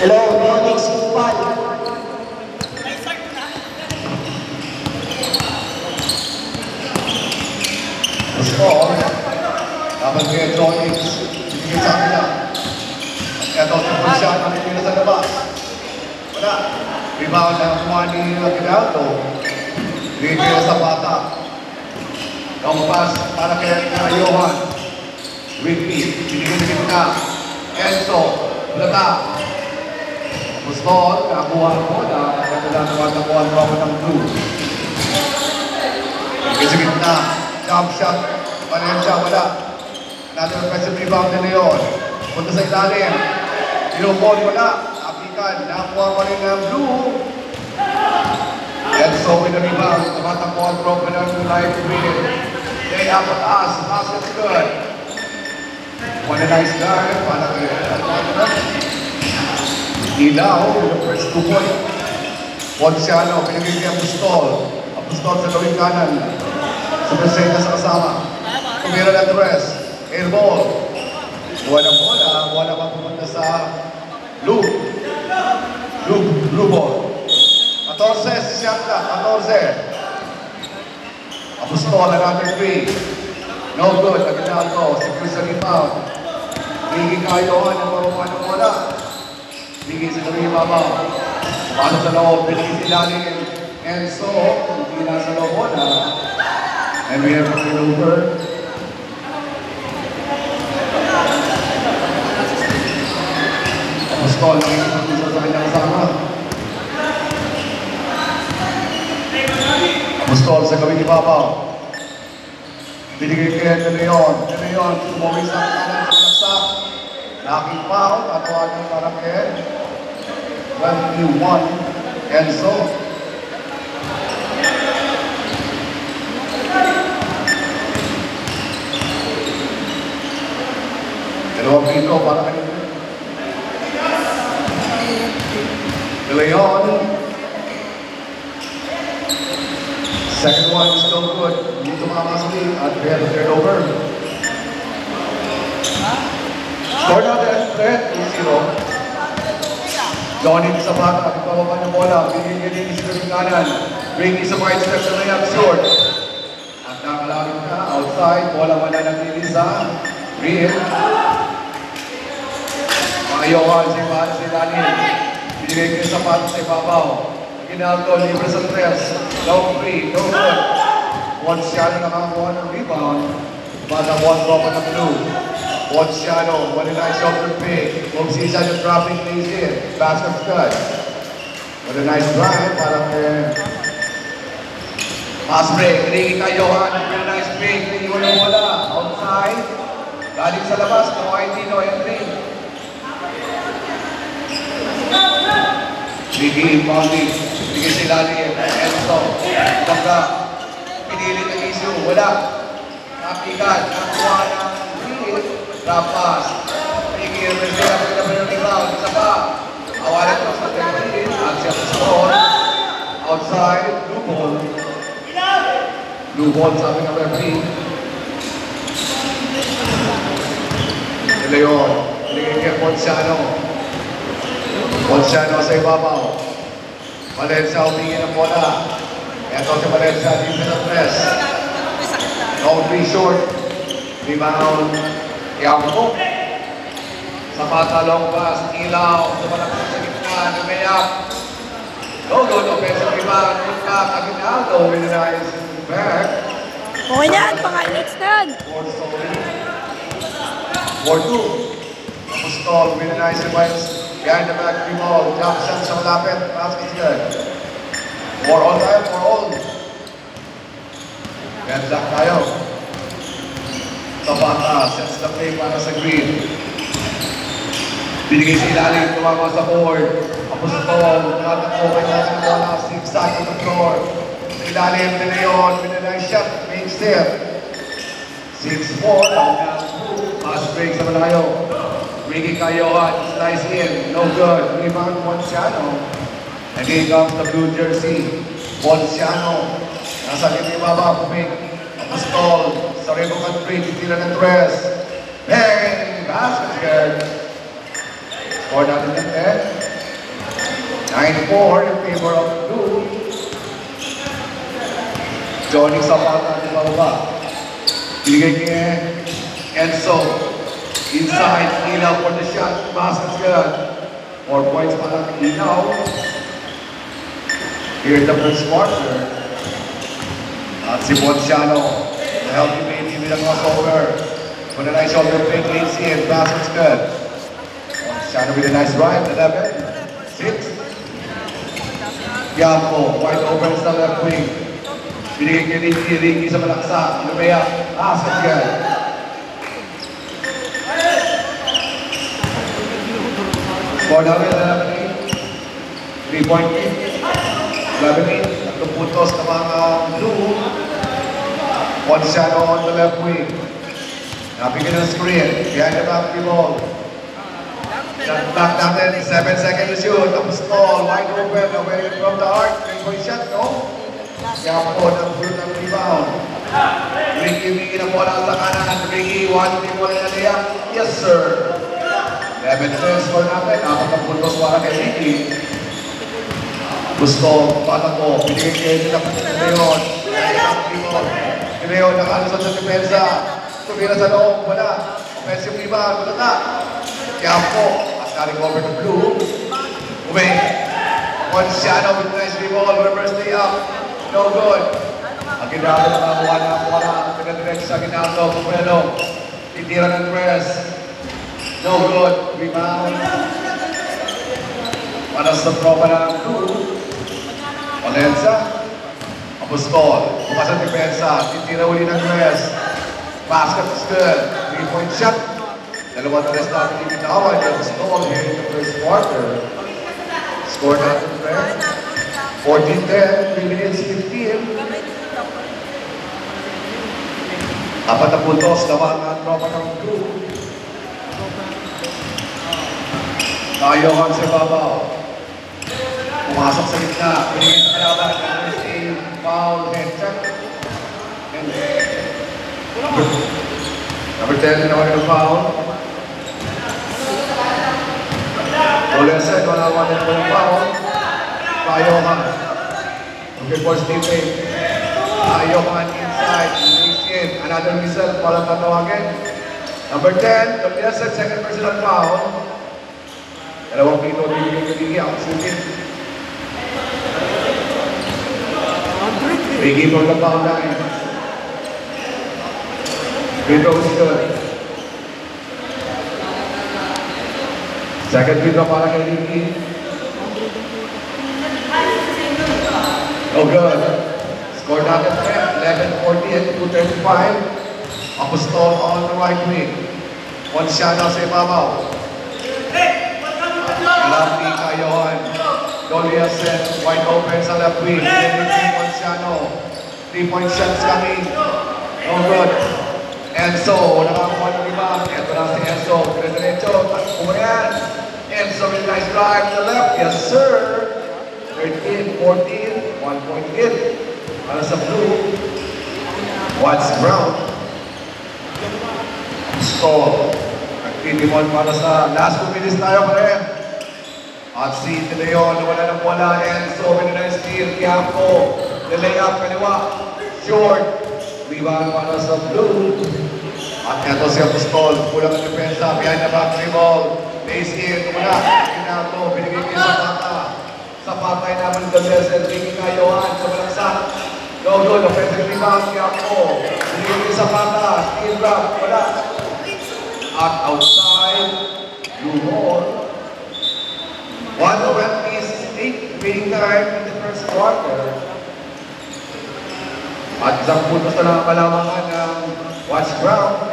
Hello, Onyx Kupal. Score. Dapat kaya Onyx. Sige sa kanila. Ito, tapos siya. Nakikita sa labas. Wala. Rebound na kumuha ni Aguinaldo. Bigay sa bata. Long pass para kay Johan. Whitney. Binigay na. Enzo. Plata. Gusto, nakakuha mo na nakuha ng blue. Bigay sa gitna. Jump shot. Valencia, wala. Natin ang offensive rebound na Leon. Punta sa ilalim. Yung ball, wala. Apikan. Nakuha pa rin ng blue. Enzo with the rebound. Tumatakbo ang broken ng live win. They have an ass. Basket's good. What a nice guy. Para kay Ilaw with the first 2 point. Ponciano, pinagiging ang Apostol. Apostol sa gawing kanan. Sa presenta sa kasama. Tumira na Torres. Air ball. Buwan ang bola. Buwan naman pumunta sa Blue ball. 14, si Siakta. 14. Apostol, another 3. No good. Aguinaldo. Secure sa rebound. Higing kayohan ang maruhan ng bola. Bigay sa gawing ibabaw. Paano sa loob. Binigay sila ni Enzo. Hindi na sa loob bola. And we have a turnover. Apostol, nakikita sa kanyang kasama. Apostol sa gawing ibabaw. Binigay kaya De Leon. De Leon, tumawin sa kanan sa laksa. Laking foul, katuwa ng Marangel. 21, Enzo. Dalawang pito para kayo. De Leon. Second one is no good. Dito mamasli at we have a turnover. Score natin, Fred, 2-0. Johnny sa bata, nagpapapa ng bola. Bigyan niya sa kanan. Bring sa right step sa layup short. At nakalawin na, outside. Bola wala nang sa Real. Ayawan si Daniel. Binigay niya sa pato sa ibabaw. Aguinaldo, libre sa 3. Long 3, no good. Ponciano nakakuha ng rebound. Bata one drop on the blue. Ponciano, what a nice shoulder pick. Kung sisa yung dropping plays in. Basket's good. What a nice drive. Parang pass break. Ringin ka, Johan. What a nice pick. Ringin mo wala. Outside. Galing sa labas. No ID, no entry. Biggie, Bondi. Biggie sila ni Enzo. Baka. Pinilit ang issue. Wala. Napikat. Nakuha ng drop pass. Biggie, Rizal. Pagkabalang rebound. Isa pa. Awalan ko sa Temerin. Action score. Outside. Blue ball. Blue ball sabi ng referee. De Leon. Biggie kay Ponciano. Ponciano sa ibabaw. Valencia humingi ng bola. Ito si Valencia, dito sa press. No 3 short. Rebound. Yampo. Zapata long pass. Ilaw. Tumalapit sa gitna. Namayap. No good. Offensive rebound. Good back. Aguinaldo with a nice back. Okay na yan. Pang-highlights na yan. 4-2. Apostol with a nice advice. Behind the back, ball. Jump shot sa malapit. Basket's good. 4 on tayo, 4 on. Ganda tayo. Zapata, sets the play para sa green. Binigay sa ilalim, tumama sa board. Apostol, natakbo kay natin bola. Zigzag on the floor. Sa ilalim, De Leon, with a nice shot. Main step. 6-4. Pass break sa malayo. Ricky Cayohan, slice in, no good. Rebound, Ponciano. And here comes the blue jersey. Ponciano. Nasa kiti baba, pumik. Apostol. Sa Revocan 3, titila ng Torres. Bang! Basket. Score natin ng 10. 9-4 in favor of blue. Johnny Zapata di bawah. Bigay kay Enzo. Inside, Inaw for the shot. Basket's good. 4 points para Inaw. Here's the first quarter. At si Ponciano, the healthy baby with a crossover. With a nice shoulder fake, leads in. Basket's good. Ponciano with a nice drive. 11, 6. Yampo, wide open sa left wing. Binigay kay Ricky sa malaksa. Lumaya, basket's good. Score namin 11-8. 3-point game. 11-8. Tatlong puntos na mga blue. Ponciano on the left wing. Nabigyan ng screen. Behind the back the ball. Shot clock natin. 7 seconds to shoot. Tapos ball. Wide open. Away from the arc. 3-point shot, no? Kaya po, nag-shoot ng rebound. Ricky na bola sa kanan. Ricky, 1-3 bola na niya. Yes, sir. 11 points score natin. 4 puntos para kay Ricky. Gusto, bata ko, binigay kayo nila po sa Leon. Si Leon nakalusot sa depensa. Tumira sa loob, wala. Offensive rebound, wala ka. Kaya po, as na-recover the blue. Uwe, Ponciano with nice rebound, reverse lay up. No good. Ang ginagawa na makakuha na bola. Pinadirect sa ginagawa, Pumelo. Titira ng press. No good. Rebound. Para sa tropa ng blue. Valencia, Apostol, bukas ang depensa, titira uli ng press. Basket is good, 3-point shot. Dalawang press na pinitawan ni Apostol here in the first quarter. Score natin there. 14-10, 3 minutes 15. Apat na puntos, lawan ang tropa ng blue. Tayo ang sa babaw. Pumasok sa gitna, pinigil sa kalaban, first aid, foul, head check. And number 10 na naman yung foul. Olesen, wala din po yung foul. Tayohan. Okay, for Stephen. Tayohan inside, release in. Another whistle, walang tatawagin. Number 10, Olesen, second personal foul. Dalawang pito, bibigay ang shooting. Ricky from the foul line. Free throw is good. Second free throw para kay Ricky. Oh good. Score natin 11-40 and 2:35. Apostol on the right wing. One shot out sa ibabaw. Lapi Kayohan. Olesen, wide open sa left wing. Ponciano. 3-point shots coming. No good. Enzo, nakakuha ng rebound. Ito na si Enzo. Diretso, takbo yan. Enzo with nice drive to the left. Yes, sir. 13-14. 1-point hit. Para sa blue. Watts Brown. Score. Nagtitimon para sa last 2 minutes tayo pa rin. At si De Leon, wala ng bola. Enzo, with a nice steal. Kiampo. The layup, kaliwa. Short. Rebound para sa blue. At ito si Apostol. Kulang ang depensa. Behind the back dribble. Base in. Wala. Kiampo. Binigay kay Zapata. Zapata ay naman Gazes. Ricky Kayohan sa malaksak. No good. Offensive rebound. Kiampo. Binigay kay Zapata. Steal drop. Wala. At outside. Blue ball. 1:08 remaining time in the first quarter. At isang puntos na lang kalamangan ng Watts Brown.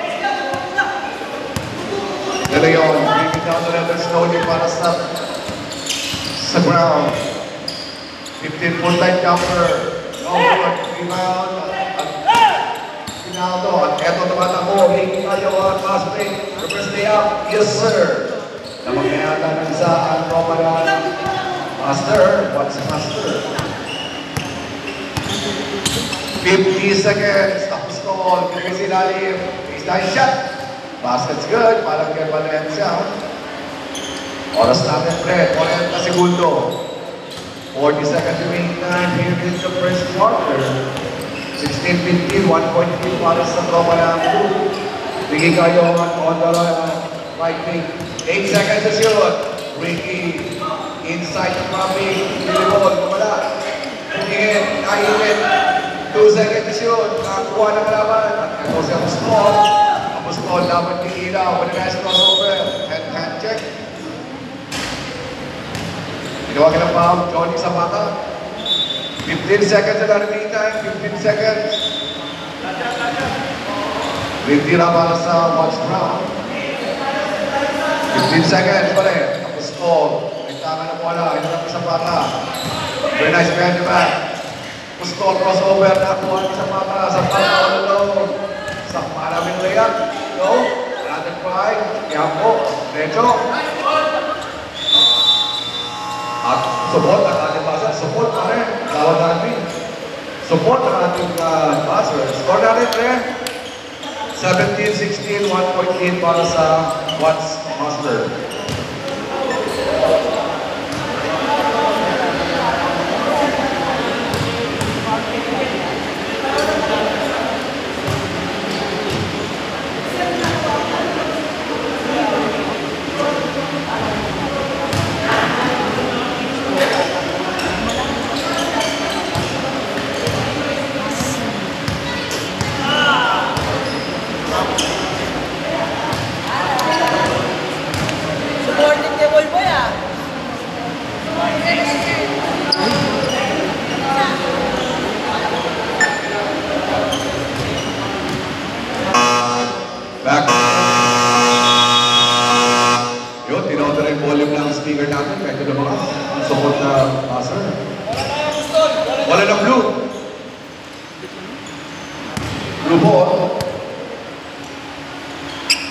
De Leon, bringing down the level slowly para sa ground. 15-foot line jumper. No good. Rebound. Pinaldo. At eto tumatakbo. Ricky Kayohan. Pass break. Reverse layup. Yes, sir. Namangayata ng isa ang tropa ng Master. What's Master? 50 seconds. Tapos ko. Pinagay si Lalim. Baseline shot. Basket's good. Parang kay Valencia. Oras natin, Fred. 40 segundo. 40 seconds remaining time here in the first quarter. 16-15, 1.3 para sa tropa ng blue. Bigay kayo on the right wing. 8 seconds to shoot. Ricky inside the traffic. Billibol, wala. Tingin, kainit. 2 seconds to shoot. Nakakuha ng kalaban. Ito si Apostol. Apostol, dapat kikilaw. With a nice crossover. Hand check. Ginawa ka ng foul. Johnny Zapata. 15 seconds na remaining time. 15 seconds. Rintira para sa watch round. 15 seconds pa rin. Apostol. May tama na bola. Ito lang sa Zapata. Very nice behind the back. Apostol crossover. Nakuha ni Zapata. Zapata all alone. Sa maraming layup. No. Another try. Kaya po. Derecho. At support ang ating passer. Support pa rin. Tawag natin. Support ang ating passer. Score natin rin. 17-16, 1.8 para sa Watts Master. Back. Yun, tinoto rin volume ng speaker natin. Kahit ito mga support na passer. Wala ng blue. Blue ball.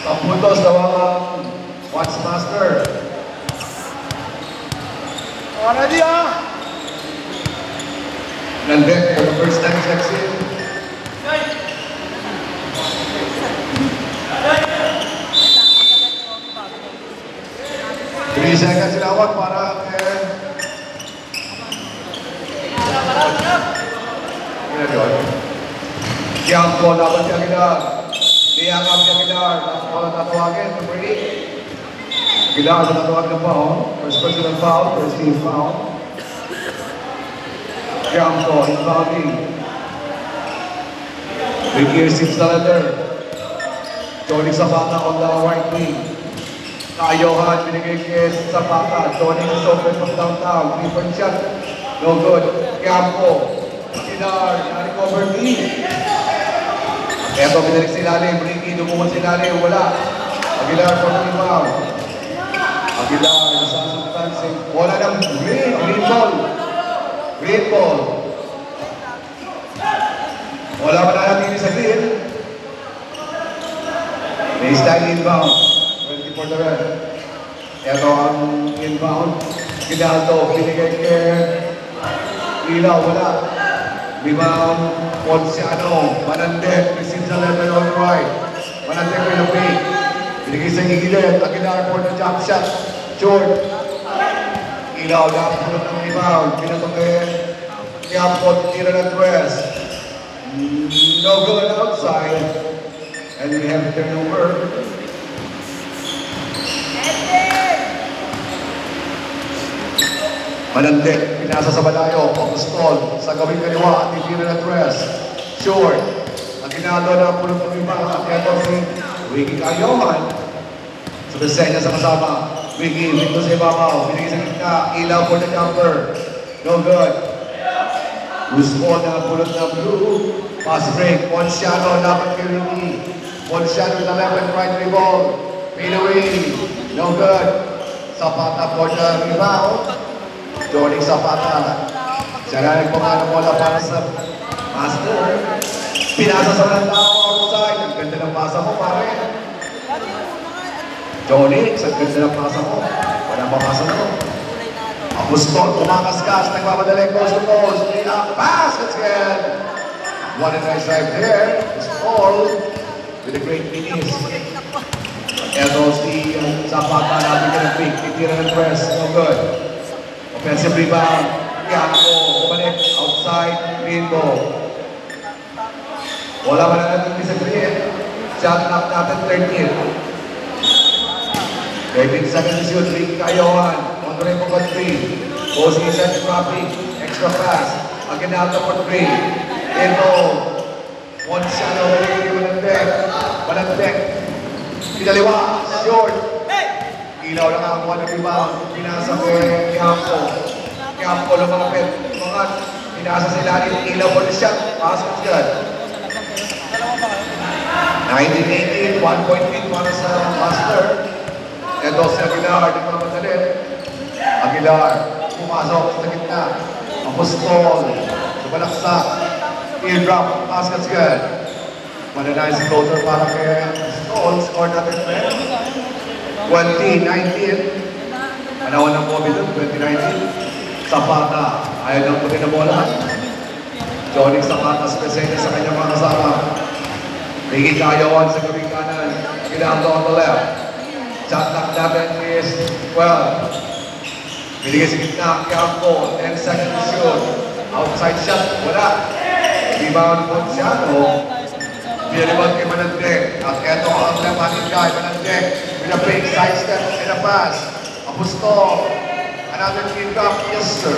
Kapuntos daw ang Watts Master. Ready Nandek, for the first time checks in. Three seconds sinawag para Kiampo dapat si Aguilar. Diangap si Aguilar. Tatawagin, number 8. Aguilar sa tatawag ng foul. First personal foul, first team foul. Kiampo, inbounding. Ricky receives the letter. Johnny Zapata on the right wing. Kayohan, binigay kay Zapata. Johnny is open from downtown. 3-point shot. No good. Kiampo. Aguilar, na-recover D. Eto, binalik si Lalim. Ricky, dumukot si Lalim. Wala. Aguilar for the rebound. Aguilar, nasasaktan si... Wala ng green. Green ball. Green ball. Wala pa na natin sa green. Baseline inbound. 20 for the red. Eto ang inbound. Ginaldo, binigay kay Ilaw. Wala. Rebound, Ponciano, Manandek, receives the level on the right. Manandek with the fake. Binigay sa Igilet, Aguilar for the jump shot. Short. Ilaw, napulot ng rebound. Pinatong kay Kiampo, tira ng press. No good outside. And we have turnover. Manandek, pinasa sa Balayo, Apostol, sa gawing kaliwa, at titira ng press. Short. Aguinaldo na pulot ng rebound. At ito si Ricky Kayoman. Sa Besenya sa kasama. Ricky, dito sa ibabaw. Binigay sa gitna. Ilaw for the jumper. No good. Gusto na pulot ng blue. Pass break. Ponciano, dapat kay Ricky. Ponciano with the left and right rebound. Fade away. No good. Zapata for the rebound. Johnny Zapata. Siya na nagpapano bola para sa Master. Pinasa sa walang tao outside. Ang ganda ng pasa mo, pare. Johnny, ang ganda ng pasa mo. Walang papasa mo. Apostol, kumakaskas. Nagpapadali, coast to coast. Pass, it's good. What a nice drive there. Apostol with a great finish. Eto si Zapata natin ka ng pick. Titira ng press. No good. Offensive rebound. Tiago, bumalik, outside, green ball. Wala ba na natin sa green? Shot knock natin 13. 13 seconds yun, Ricky Cayohan. On the rim for 3. Bossy set traffic, extra pass. Again out for 3. Ito. One shot over, Manandek. Manandek. Pinaliwa, short. Ilaw lang ang one rebound. Pinasa ko yung Kiampo. Kiampo lumapit. Mga pinasa sila rin. Ilaw for the shot. Pasok dyan. 19-18, 1.8 para sa Master. Ito si Aguilar, di ko naman salit. Aguilar, pumasok sa gitna. Apostol, sumalaksak. Eardrop, basket's good. What a nice floater para kay Apostol. Score natin, friend. 20-19. Panahon ng Bobby doon, 2019. Zapata, ayaw lang puti na bola. Johnny Zapata, presente sa kanyang mga kasama. Ricky Cayohan sa gawing kanan. Ginamdo on the left. Shot knock natin is 12. Binigay sa gitna, Kiampo. 10 seconds to shoot. Outside shot, wala. Rebound po siya, no? Pinalibag kay Manandek. At eto ang left-handed guy, Manandek. With a fake side step and a pass. Apostol. Another clean drop. Yes, sir.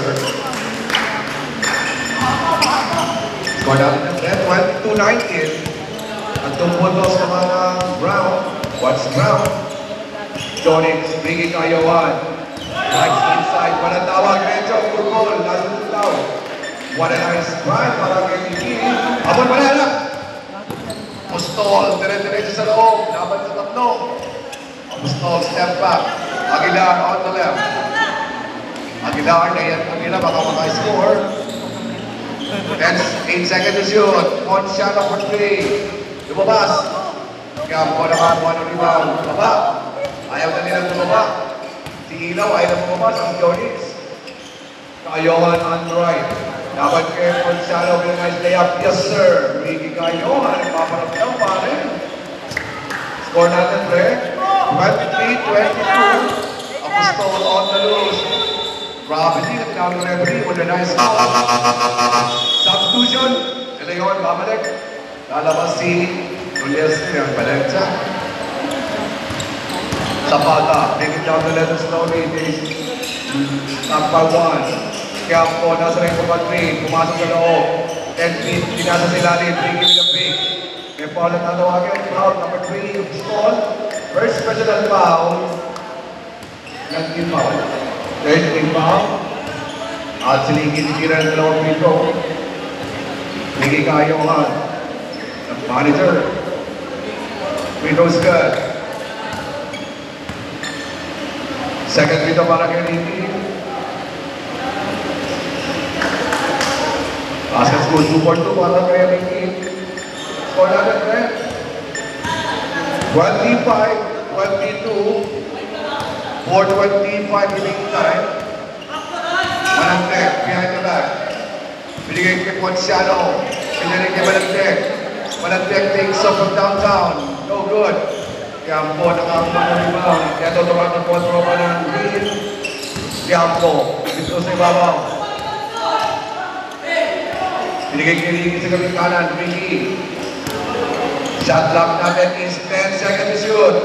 Score natin ng 22-19. At tumutos sa mga Brown. What's Brown? Jonix, Ricky Cayohan. Likes inside. Walang tawag. Medyo football. Nasa tulaw. What a nice drive para kay Ricky. Abon mo na lang. Apostol. Dire-diretso sa loob. Laban sa tatlo. Apostol, step back. Aguilar on the left. Aguilar na yan. Aguilar baka maka-score. 8 seconds to shoot. One shot for 3. Lumabas. Kiampo nakakuha ng rebound. Baba. Ayaw na nilang lumaba. Si Ilaw ayaw na lumabas. Ang Jonix. Cayohan on the right. Dapat kay Gonzalo with a nice layup. Yes, sir. Ricky Cayohan. Paparap lang pa rin. Score natin, pre. 23-22. Apostol on the loose. Gravity na tinawag ng referee with a nice call. Substitution. Sila yun, babalik. Lalabas si Julius yung Valencia. Zapata, take it down the left slowly. Top by 1. Kiampo, nasa rin po 3. Pumasok sa loob. 10 feet, pinasa sila rin. 3 give the pick. May foul at natawagin. Foul number 3, Apostol. First personal foul. Nag-team foul. Third team foul. At siligin-sigira ng dalawang pito. Ricky Cayohan. Monitor. Free throw's good. Second free throw para kay Ricky. Basket score 2 for 2 para kay Ricky. Score natin, friend. 25-22. 4:25 remaining time. Manandek, behind the back. Binigay kay Ponciano. Binigay kay Manandek. Manandek takes up from downtown. No good. Kiampo nakakuha ng rebound. Kaya tuturuan ng control pa ng Green. Kiampo. Dito sa ibabaw. Binigay kay Ricky sa gawing kanan. Ricky. Shot clock natin is 10 seconds to shoot.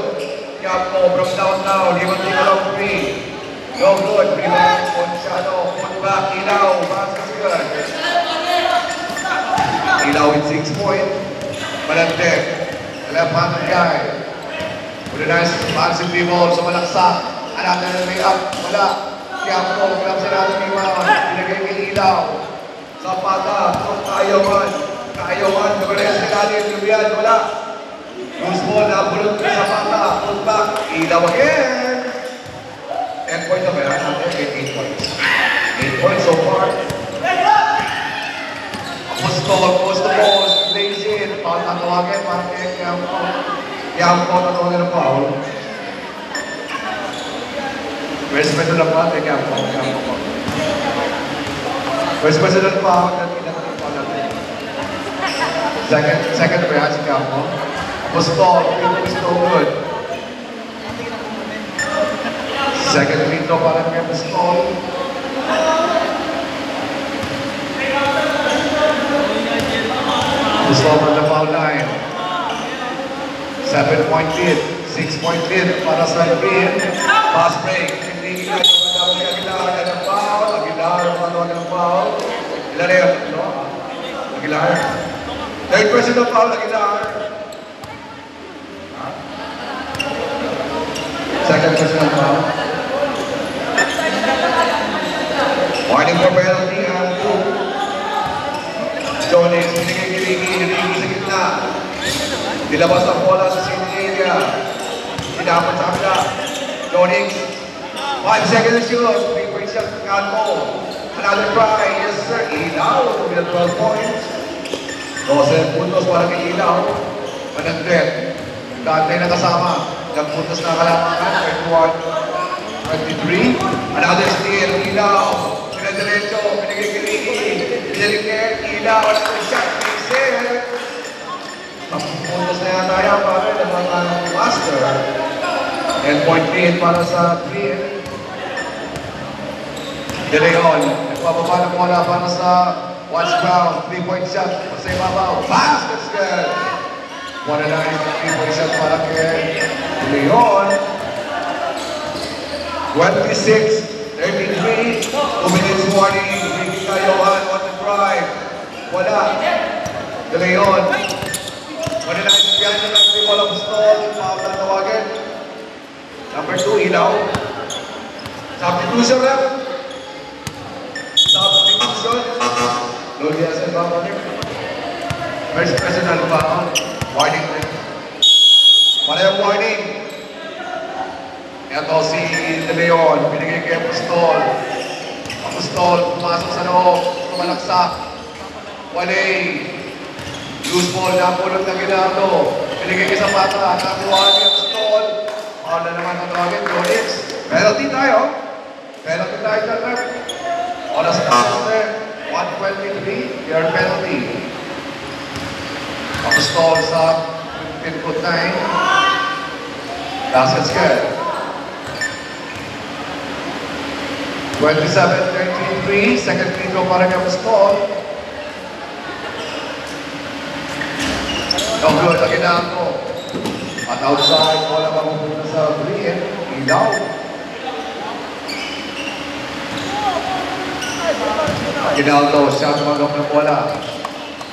Kiampo from downtown. Hiwag-hiwag lang 3. No good. Rebound. Ponciano. Put back. Ilaw. Basket's good. Ilaw with 6 points. Manandek. Left-handed guy. With a nice massive ball. Sumalaksak. Another layup. Wala. Kiampo. Kiampo sa natin rebound. Pinagay kay Ilaw. Zapata. Cayohan. Cayohan. Nagalayas na galing. Lumiyan. Wala. Loose ball. Nabulot kay Zapata. Put back. Ilaw again. 10 points na meron natin. 8 points. 8 points so far. Apostol. Post to post. Lays in. Foul na tawagin. Parang kaya Kiampo. Kiampo na tawagin ng foul. First person na foul. Kiampo. Kiampo. First person na foul. Second react si Kiampo. Apostol. It was no good. Second free throw para kay Apostol. Gusto on the foul line. 7-point lead. 6-point lead para sa Green. Fast break. Hindi na yung Aguilar. Yan ang foul. Aguilar, manood ng foul. Ilan na yun? No? Aguilar. Third personal foul, Aguilar. Second personal foul. Warning for penalty ang 2. Jones, binigay-girigi sa gitna. Dilabas ang bola sa same area. Sinapat sa kabila. Jones, 5 seconds to shoot. 3-point shot ng Almo. Another try. Yes sir, Ilaw with 12 points. 12 puntos para kay Ilaw. Managdet. Dante na kasama. Ilang puntos na kalamangan. 23. Another steal. Ilaw. Pinadiretso. Pinagigirigi. Pinagigirigi. Ilaw. Another shot. Big puntos na yata yan para ng mga master. 10-point lead para sa 3. De Leon. Nagpapaba ng bola para sa Watch Brown. 3-point shot. Sa ibabaw. Basket's good. 1-9. 3-point shot para kay De Leon. 26-33. 2 minutes warning. Ricky Cayohan on the drive. Wala. De Leon. 1-9. Piano ng triple of stall. Foul na tawagin. Number 2, Ilaw. Substitution rep. Substitution. Lulia sa babalik. First personal foul. Warning. Parehong warning. Ito si De Leon. Binigay kay Apostol. Apostol. Pumasok sa loob. Tumalaksak. Walay. Loose ball. Napulot na Ginardo. Binigay kay Zapata. Nakuha ni Apostol. Paul na naman ang tawagin. Jones. Penalty tayo. Penalty tayo sa rep. Oras na master. 1:23. Your penalty. Apostol sa input 9. Basket's good. 27-33. Second free throw para kay Apostol. No good. Lagi na ako. At outside, wala pa pupunta sa Green. Ilaw. Ginaldo, siya tumagam ng bola.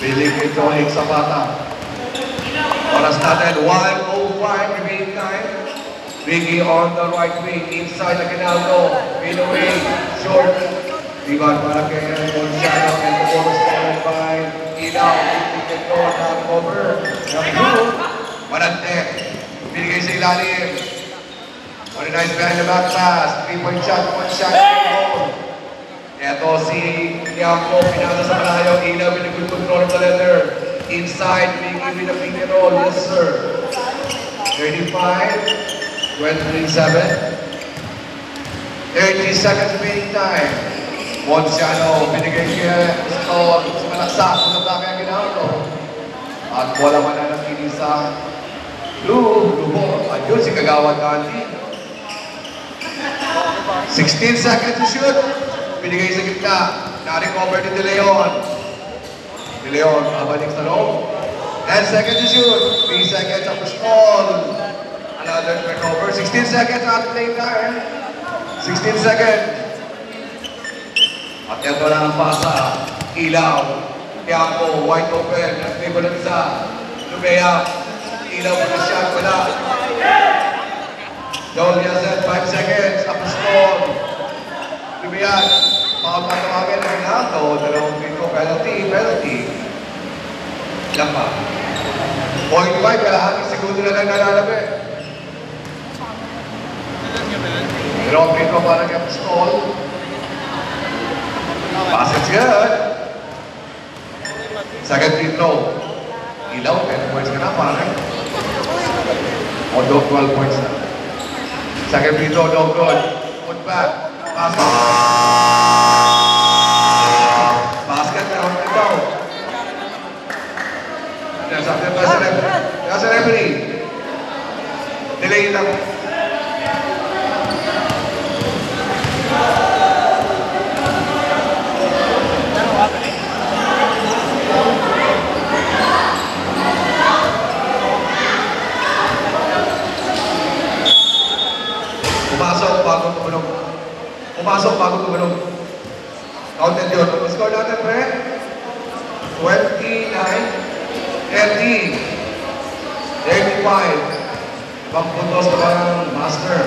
Piling kay Johnny Zapata. Oras natin, 1:05 remaining time. Ricky on the right wing, inside na Ginaldo. In away, short. Rebound para kay Gonzalo. And the ball is followed by Ilaw. Ticket door, down over. Yung blue, Manante. Binigay sa ilalim. On a nice behind the back pass. 3-point shot, 1 shot. Ito si Niamco, pinasa sa malayo. Ilaw, binigay control of the leather. Inside, Ricky with a finger roll. Yes, sir. 35, 27. 30 seconds remaining time. Monciano, binigay kaya sa malaksak. Punta kaya Ginaldo. At wala man na nakini sa Lubo. At yun si Kagawad Andy. 16 seconds to shoot. Binigay sa gitna. Na-recover ni De Leon. De Leon, mabalik sa loob. 10 seconds to shoot. 3 seconds of the stall. Another turnover. 16 seconds out of play time. 16 seconds. At ito na ang pasa. Ilaw. Tiago, wide open. Nag-dribble ng isa. Lumea. Ilaw mo na siya. Wala. Joel Yazet, 5 seconds. Apostol. Lumea. Pakapatawagin ng Ginaldo. Dalawang free-throw. Penalty. Ilan pa? 0.5. Kalahati segundo na lang nalalabi. Dalawang free-throw para kay Apostol. Basket's good. Second free throw. Ilaw, 10 points ka na, parang. O, 12 points na. Second free throw, no good. Put back. Basket. Basket, meron na ito. Nasa referee. Delay lang. Pumasok bago tumalog. Counted yun. Score natin, pre. 29, 30, 35. Pagpuntos na parang master.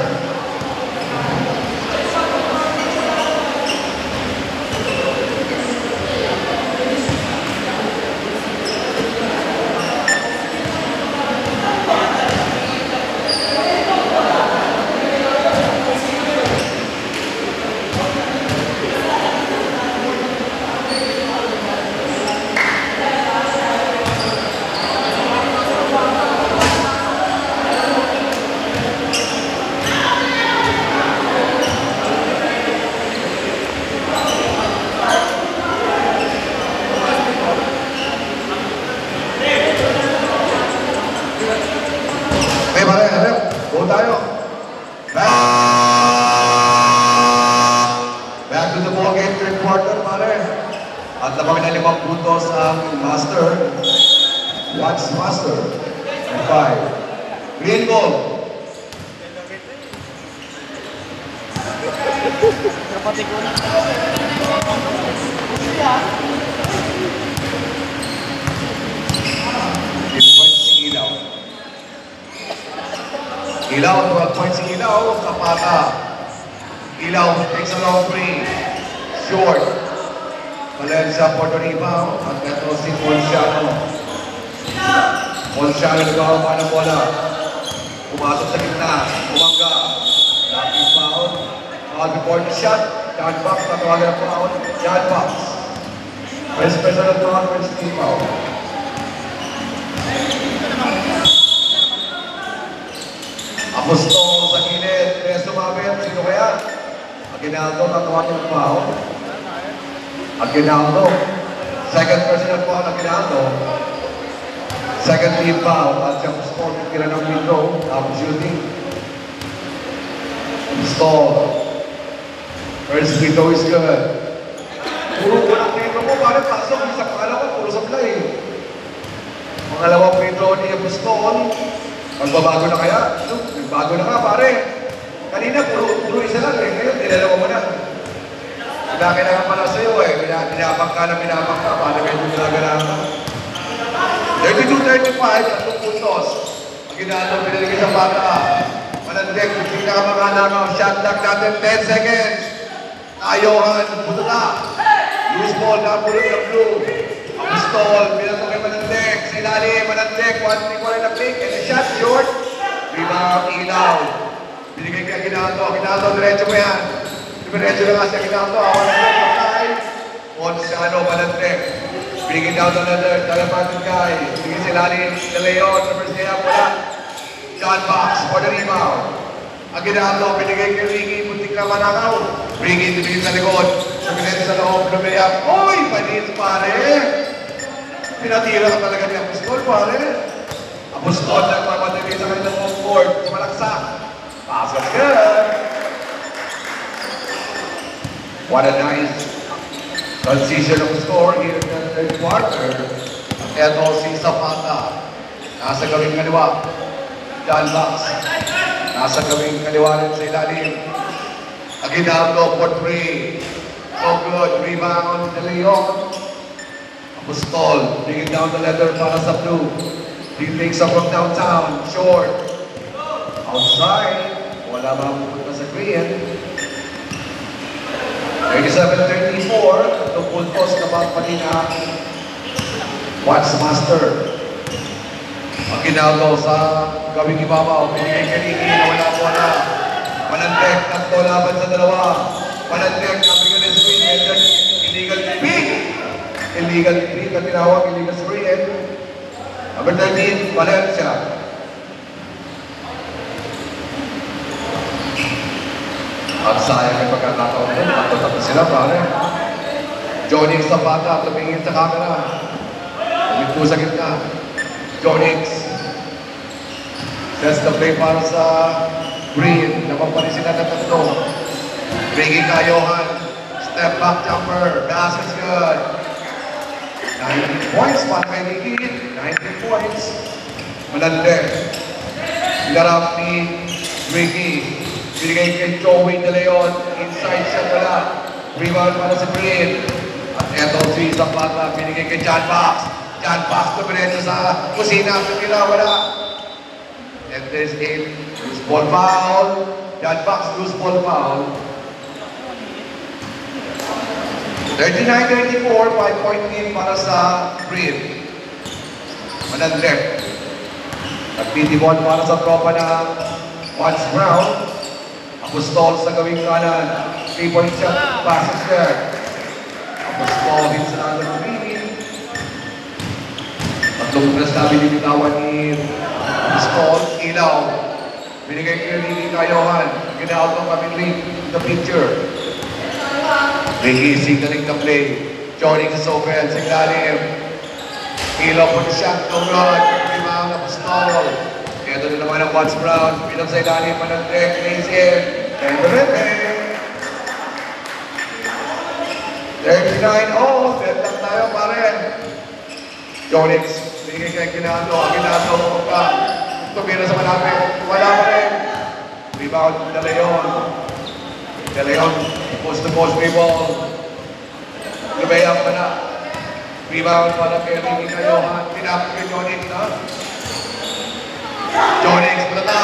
Okay, pare, harap. Go tayo. Back to the ball game, third quarter, pare. At labang na 5 puntos ang master. Watch master. 5. Green ball. Kapatid ko na. Ilaw. Ilaw, 12 points si Ilaw, Kapata. Ilaw takes a long three. Short. Valencia for the rebound. At ito si Ponciano. Ponciano nagawa ng bola. Pumasok sa gitna. Umangga. Lucky foul. Foul before the shot. John Box. Natawagan ang foul. John Box. First personal foul. First team foul. Apostol sa gilid, tres sumabit, sino kaya? Aguinaldo, tatawagan ng foul. Aguinaldo, second personal foul, Aguinaldo. Second team foul, at si Apostol, tira ng window, tapos shooting. Apostol. First free throw is good. Puro unang free throw mo, parang pasok, isang pangalawa, puro supply. Pangalawang free throw ni Apostol. Magbabago na kaya? Bago na ka, pare. Kanina, puro isa lang eh. Ngayon, dinalawa mo na. Kailangan pala sa'yo eh. Binabang ka na binabang ka. Paano medyo ginaganahan ka? 32-35, 3 puntos. Ang ginagawa, pinaligay sa bata. Manandek, kung ka mga shot clock natin, 10 seconds. Ayohan, puto na. Loose ball, napulot ng blue. Ang pistol, pinatong kay Manandek. Sa ilalim, Manandek, 1-3 na pick. And a shot, short. Rebound, Ilaw. Binigay kay Aguinaldo. Aguinaldo, diretso mo yan. Diretso na nga si Aguinaldo. Awan na rin, patay. Ponciano, Manandek. Binigay down to another, Talapatin guy. Binigay si Lani, De Leon, number 6, wala. John Box for the rebound. Aguinaldo, binigay kay Ricky, muntik na manakaw. Ricky, tumingin sa likod. Sumilit sa loob, lumayap. Uy, panis, pare. Pinatira ka talaga ni Apostol, pare. Apostol, nagpapatigay sa kanilang home court. Sumalaksak. Pasok good. What a nice transition of score here in the third quarter. Eto si Zapata. Nasa gawing kaliwa. John Box. Nasa gawing kaliwa rin sa ilalim. Aguinaldo for 3. So good. Rebound De Leon. Apostol. Bringing down the letter para sa blue. He takes up from downtown. Short. Outside. Wala ba ang pupunta sa green? 37-34. Ito puntos na bang kanina. Watch master. Aguinaldo sa gawing ibabaw. Binigay kay Ricky. Wala po na. Manandek. Tatlo laban sa dalawa. Manandek. Nabigyan ng screen. Illegal pick. Illegal pick. At tinawag. Illegal screen. Number 13. Valencia. At sayang may pagkakataon doon. Tapos sila, pare. Jonix Zapata, tumingin sa camera. Tumingin sa gitna. Jonix. Sets the play para sa Green. Napapanin sila ng tatlo. Ricky Cayohan. Step back jumper. Pass is good. 19 points. One by Ricky. 19 points. Manandek. Larap ni Ricky. Binigay kay Joey De Leon. Inside shot wala. Rebound para sa Green. At eto si Zapata. Binigay kay John Box. John Box tumiretso sa kusina. Pagkila wala. And there's a loose ball foul. John Box loose ball foul. 39-34. 5-point lead para sa Green. Manandrep. Nag-50-ball para sa tropa ng Watts Brown. Apostol sa gawing kanan. 3-point shot passes there. Apostol din sa nalang Green. Tatlong press na binibitawan ni Apostol. Ilaw. Binigay kay Lili Kayohan. Gina-out ng Pamilink. The picture. Ricky signaling the play. Johnny sa Sophel. Signaling. Ilaw po ni Shaq. Tumrod. Rebound. Apostol. Ito na naman ang Watts Brown. Pinang sa ilalim. Manandrek. Lazier. And the red. 39. Oh, dead lang tayo pare. Jonix. Binigay kay Ginato. Ginato pa. Tumira sa malapit. Wala pa rin. Rebound. De Leon. De Leon. Post to post rebound. Lumayang pa na. Rebound para kay Ricky Kayohan. Tinapos kay Jonix na. Jonix. Malata.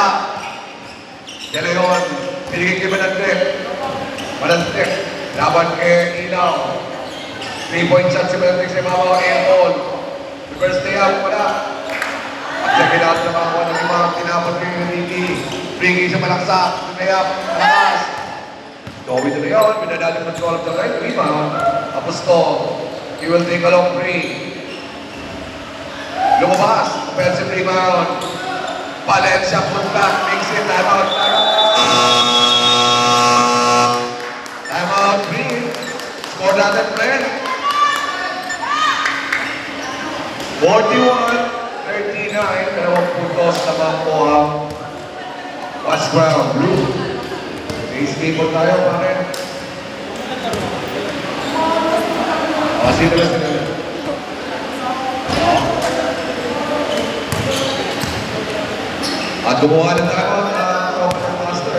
De Leon. Binigay kay Manandrek. Manandrek. Laban kay Ilaw. 3-point shot si Manandrek sa ibabaw. Airball. Reverse layup pala. At sa kailangan na makakuha ng imang tinapos kay Ricky. Ricky sa malaksak. Layup. Malakas. Joey De Leon. Pinadali control of the right. Rebound. Apostol. He will take a long break. Lumabas. Offensive rebound. Valencia put back. Makes it. Time out. Time out. Green. Score natin, friend. 41-39. Dalawang puntos naman po ang Watts Brown. Blue. Base people tayo, pare. Sino ba sila? At gumawa na tayo ang master.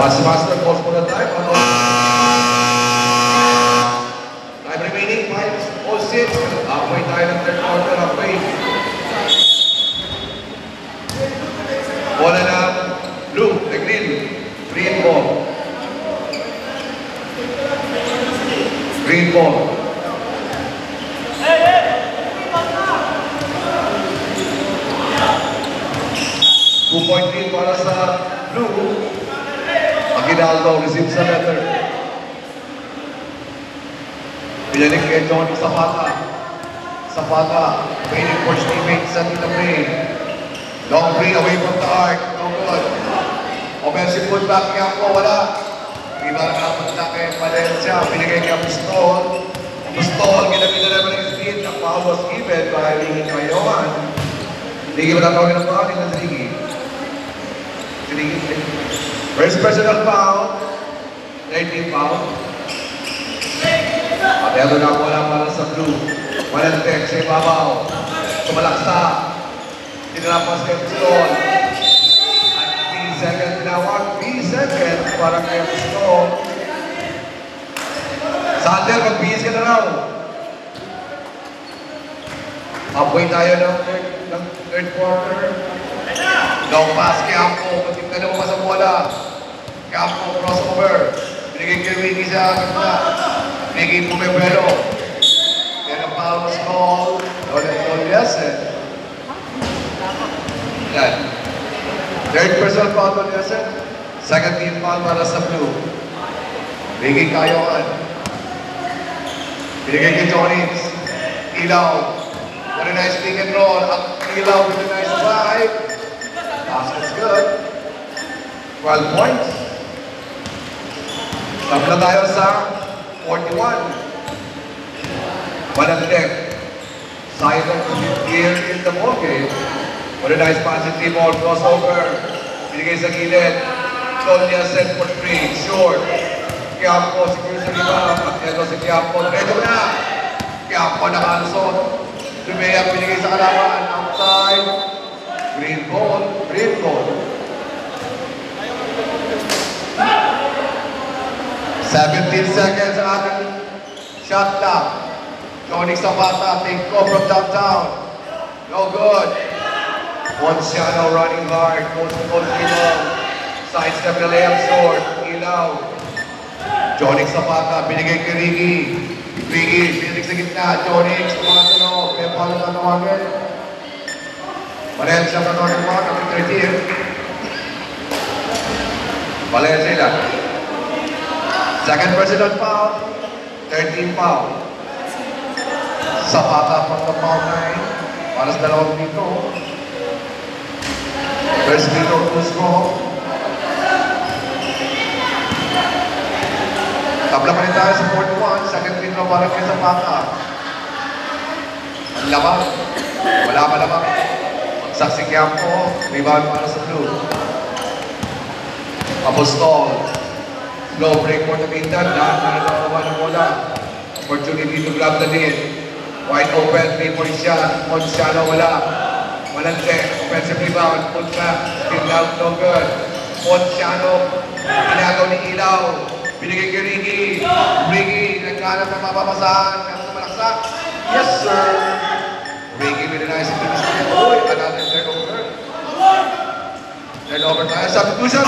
Watts master, calls for the time. Time remaining, 5-6. Halfway tayo ng third quarter, halfway. Bola na blue, the green. Green ball. Green ball. Two-point lead para sa blue. Aguinaldo receives the letter. Pinalik kay Johnny Zapata. Zapata waiting for his teammates at the play. Long play away from the arc. No good. Offensive putback niya po. Wala. Iba na napunta kay Valencia. Pinigay kay Apostol. Apostol. Ginamit na naman ng speed. Ang foul was given by Ricky Kayohan. Ricky ba natawagin ang foul? Hindi Ricky. First personal foul. 19 foul. At ito na wala para sa blue. Manandrek sa ibabaw. Sumalaksa. Tinalapas kay Apostol. At 3 seconds tinawag. 3 seconds para kay Apostol. Sander, mag-bihis ka na raw. Halfway tayo ng third quarter. Long pass kay Ampo. Pating na naman sa bola. Kay Ampo, crossover. Binigay kay Ricky sa ganda. Ricky Pumebelo. Then ang foul was called. Don't listen. Yan. Third personal foul on Yesen. Second team foul para sa blue. Ricky Kayohan. Binigay kay Jonix. Ilaw. What a nice pick and roll. Ang Ilaw with a nice drive. Basket's good. 12 points. Stop na tayo sa 41. Manandrek. Silent here in the ball game. What a nice pass and team ball. Crossover. Binigay sa gilid. Tonya set for 3. Short. Quiapo, siguro sa rebound. Ito si Quiapo. Redo na. Quiapo nakalusot. Lumea binigay sa kalaban. Outside. Green ball. Green ball. 17 seconds ang ating shot clock. Johnny Zapata, take off from downtown. No good. Ponciano running hard. Goes to Ilaw. Sidestep na layup short. Ilaw. Johnny Zapata, binigay kay Ricky. Ricky, pinag sa gitna. Johnny, tumatalo. May palo na tawagan. Valencia na tawagan mo. Number 13. Valencia lang. Second personal foul. 13 foul. Zapata from the foul line. Para sa dalawang dito. First dito, too strong. Tabla pa rin tayo sa 41. Second dito para kay Zapata. Ang labang. Wala pa labang. Magsaksik yan po. Rebound para sa blue. Apostol. Slow break for the Pintan. Lahat na nakakuha ng bola. Opportunity to grab the lead. Wide open, 3-point shot. Ponciano wala. Malante. Offensive rebound. Punta. Still out, no good. Ponciano. Inagaw ni Ilaw. Binigay kay Ricky. Ricky. Nagkanap na mapapasahan. Kaya malaksak. Yes, sir. Ricky with a nice finish. Uy, another turnover. Turnover tayo. Substitution.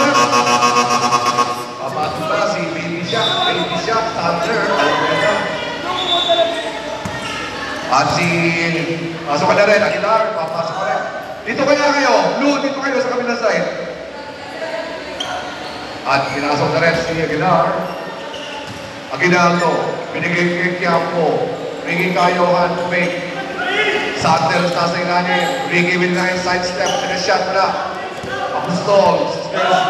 Papasok pa si Baby Shaq, Thunder, Almeda. At si, pasok ka na rin, Aguilar, papasok ka rin. Dito kaya kayo, Blue, dito kayo sa kabilang side. At pinasok na rin si Aguilar. Aguinaldo, binigay kay Quiampo. Ricky Cayohan, fake. Sanders nasa ilalim. Ricky with nice sidestep, pinashot mo na. Apostol, Sisters,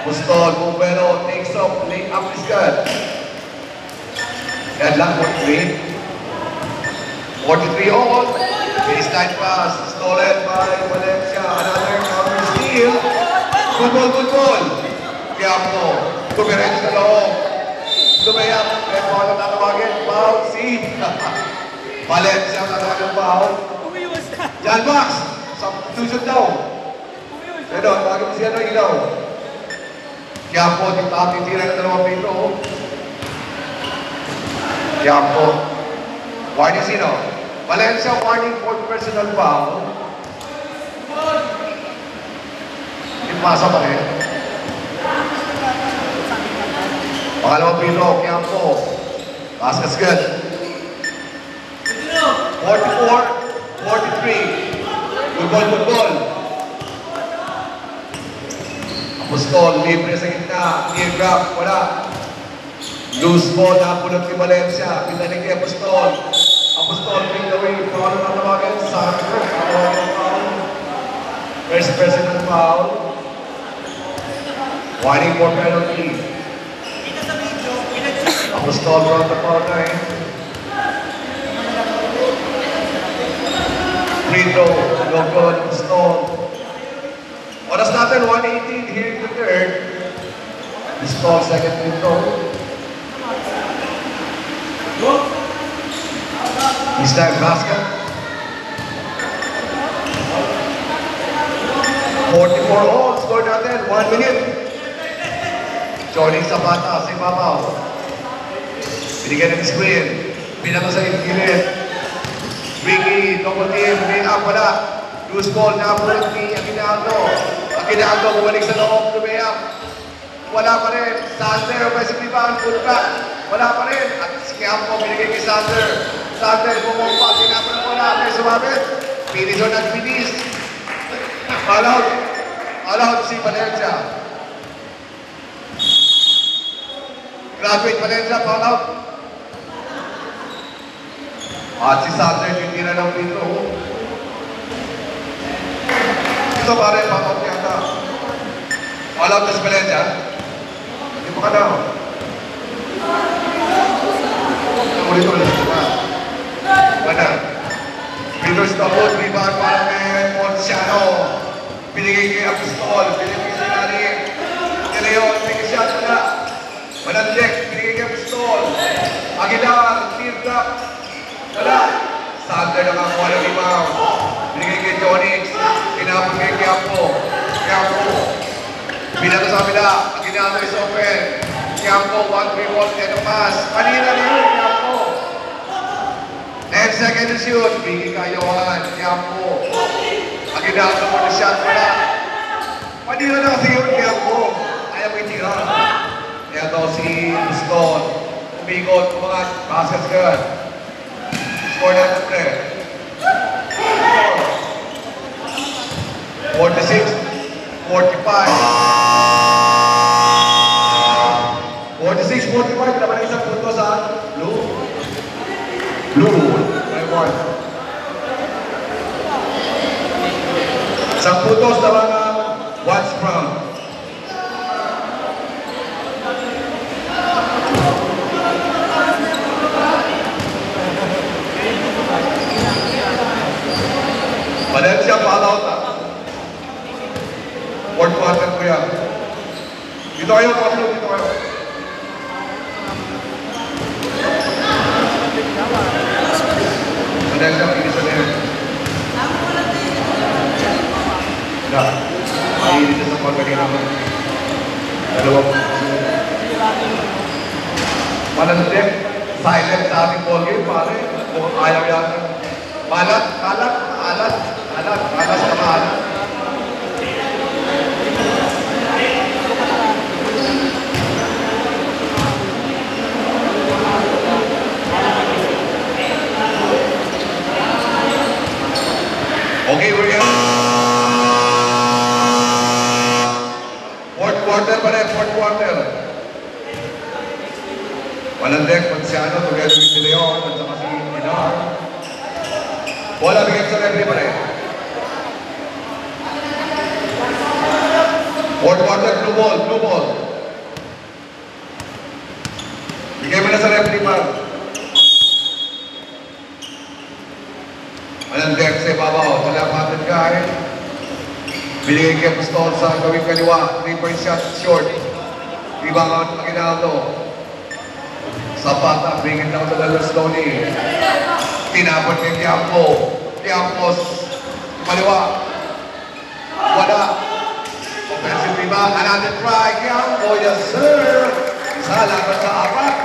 Apostol, Bumero, takes off, lay up is good. Yan lang, 43. 43 all. Baseline pass, stolen by Valencia. Another counter steal. Good ball. Quiampo, tumirin sa loob. Tumayap, may ball na tatawagin. Foul, see. Valencia na ng foul. Jan Max, substitution daw. Pero, tawagin mo siya ng ilaw. Quiampo, titira na dalawang pito. Quiampo. Warning sino? Valencia warning for personal foul. Ipasa pa rin. Pangalawang pito, Quiampo. Basket's good. 44, 43. Good ball. Apostol, libre sa gitna. Near grab, wala. Loose ball na pulot ni Valencia. Pinalig kay Apostol. Apostol, bring the way. Paano na tawagan? Sandro. First personal foul. Warning for penalty. Apostol from the foul line. Free throw. No good. Apostol. Oras natin, 1:18 here in the third. Apostol, second free throw. This time basket. 44 all. Score natin. 1 minute. Johnny Zapata. Si Papaw. Binigyan ng screen. Pinaka sa gilid. Ricky. Double team. Lay up. Wala. Loose ball. Napulit ni Aguinaldo. Aguinaldo. Bumalik sa loob. Lumay up. Wala pa rin. Sander. Offensive rebound. Good back. Wala pa rin. At si Quiampo. Binigay kay Sander. Sander, bumumpa, tinapon na wala, may sumabit. Finis o nag-finis. All-out si Valencia. Graduate Valencia, all-out. At si Sander, yung tira ng pito. Ito pare, pang-out yata. All-out na si Valencia. Hindi mo ka daw. Ulit-ulit. Mana? Pinos na po, rebound para kay Ponciano. Binigay kay Apostol, binigay kay Sinari. Leon, binigay siya, wala. Manandek, binigay kay Apostol. Aguilar, clear drop. Wala. Sander nakakuha ng rebound. Binigay kay Jonix. Pinapon kay Quiampo. Binato sa kabila. Aguinaldo is open. Quiampo, 1-3 ball, and a pass. Kanina na yun, Quiampo. 10 seconds to shoot. Bigay kayawan, Quiampo. Ang ginagawa mo na shot, wala. Kanina na kasi yun, Quiampo. Ayaw mo itira. Kaya daw si Buston. Umikot, mga baskets good. Score na ito, 46, 45. 46-45, naman ang isang punto sa Blue. Blue, my word. Isang puntos naman ang Watts Brown. Valencia, foul out na. Fourth quarter ko yan. Dito kayo, Pablo, dito kayo. Valencia, pinis na yan. Na, mainit na sa pagkanina mo. Dalawang. Manantik, silent sa ating ball game, pare. Kung ayaw yata. Malat, kalat, alat, alat, alas na maalat. Okay, we're here. Fourth quarter pa rin, fourth quarter. Walang deck, Ponciano, together with De Leon, at saka si Pinar. Bola bigyan sa referee pa rin. Fourth quarter, blue ball, blue ball. Bigyan mo na sa referee pa. Walang deck sa ibabaw, talapatin ka eh. Binigay kay Pistol sa gawing kaliwa, 3-point shot short. Rebound out ng Aguinaldo. Zapata, bring it down to the slowly. Tinapon kay Quiampo. Quiampo, kaliwa. Wala. Offensive rebound, another try. Quiampo, yes sir. Isa laban sa apat.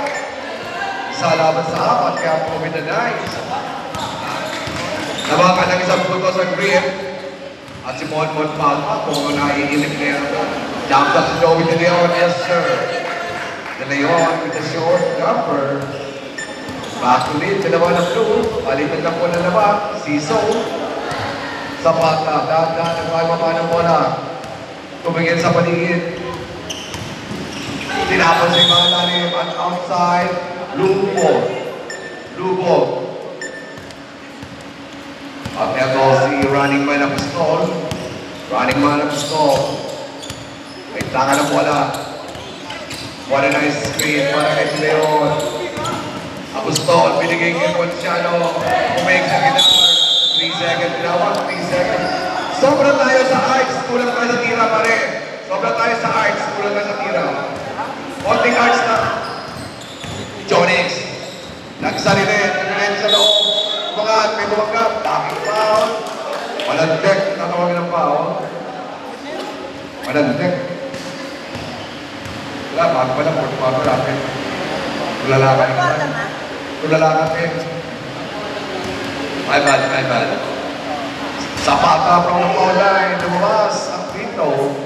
Isa laban sa apat. Quiampo with the nice. Nabakan ng isang punto sa grip. At si Mon Palma, kung naiinig na yan. Jump up to Joey De Leon, yes sir. De Leon with the short jumper. Back to lead, dalawa ng blue. Palitan na po na naman. Siso. Zapata, dahan-dahan ang mababa ng bola. Tumingin sa paligid. Tinapon sa ibang lalim at outside. Blue ball. Blue ball. At ito si running man ng Pistol. Running man ng Pistol. May tanga ng bola. What a nice screen para kay Leon. Ang Pistol, binigay kay Ponciano. Umake sa gitar. 3 seconds. Tinawag, 3 seconds. Sobra tayo sa arts. Kulang tayo sa tira pa rin. Sobra tayo sa arts. Kulang tayo sa tira. Konting arts na. Jonix. Nagsarilin. Nagsarilin sa loob. Bumangat, may bumanggap. Bakit foul? Walang deck. Tatawagin ng foul. Walang deck. Wala, bago pa lang. Bago natin. Tulalakan naman. Tulalakan natin. My bad, my bad. Zapata from the foul line. Lumabas ang Pito.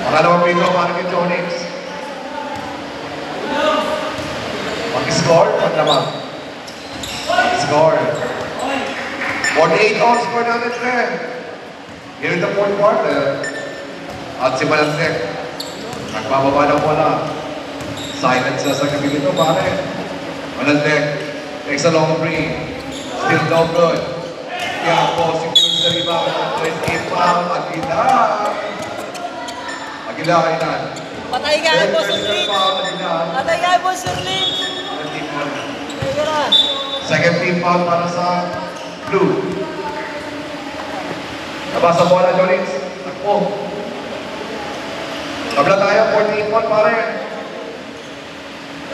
Pangalawang Pito para kay Jonix. Mag-score, pag naman. Score. 48 on score natin, Trent. Here in the fourth quarter. At si Malantek. Nagbababa ng bola. Silence na sa gabi nito, pare. Malantek. Takes a long three. Still no good. Quiampo secures the rebound. 28 foul. Aguilar. Aguilar, Inan. Patay ka kay Boss Erlin. Patay ka kay Boss Erlin. Second team foul para sa Blue. Nabasa bola, Jonix. Takbo. Kabla tayo, 14 foul pare.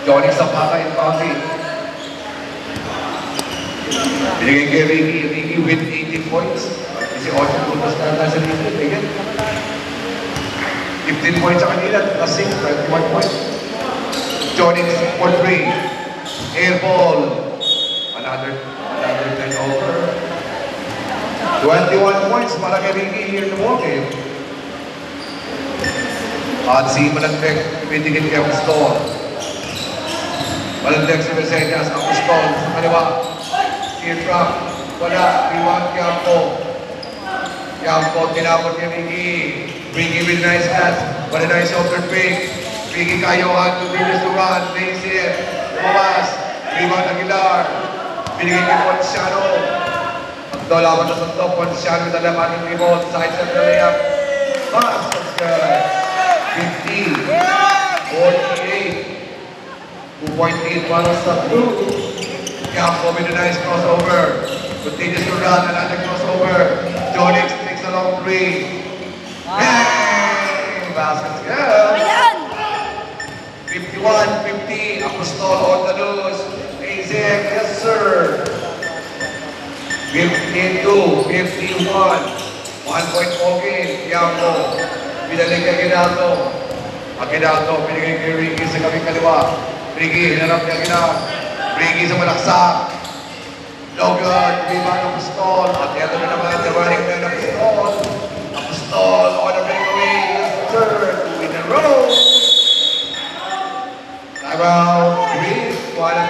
Jonix sa pata in boundary. Binigay kay Ricky. Ricky with 80 points. Kasi 8 puntos na tayo sa Ricky. Tigil. 15 15 points sa kanila, plus 6, 21 points. Joining for 3. Air ball. Another turnover. 21 points para kay Ricky here in the ball game. At si Malandek, pindigin kay Apostol. Malandek si Mercedes, Apostol sa kaliwa. Teardrop, wala, rebound kay Ampo. Ampo, tinapot kay Ricky. Ricky with nice pass, what a nice shoulder fake. Ricky Kayohan, continues to run, lays it, lumabas. Rebound Aguilar, binigay kay Ponciano. Pagdolaban na sa top, Ponciano na laman yung rebound, side set na layup. Pass, that's good. 50, 48, 2.8 para sa blue. Campo with a nice crossover. Continues to run, another crossover. Jonix takes a long three. Bang! Basket's good. 51-50, Apostol on the loose. Azek, yes sir. 52, 51. 1 point ball game. Campo. Pinalig kay Aguinaldo. Aguinaldo, pinigay kay Ricky sa kaming kaliwa. Ricky, hinarap niya Aguinaldo. Ricky sa malaksak. No good. Rebound ng Apostol. At ito na naman, the running man ng Apostol. Apostol on a breakaway. Third, 2 in a row. Timeout. 3, 1 and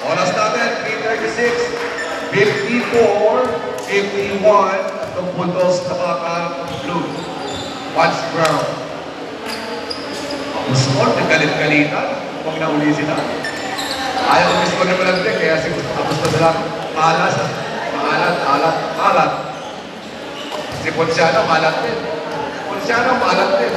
oras natin, 3:36. 54. 51 at ang puntos na blue. Watch ground. Ang score, nagalit-galitan. Huwag na uli sila. Ayaw ang score na malagdag, kaya gusto sila maalat. Si Ponciano, maalat din. Ponciano, maalat din.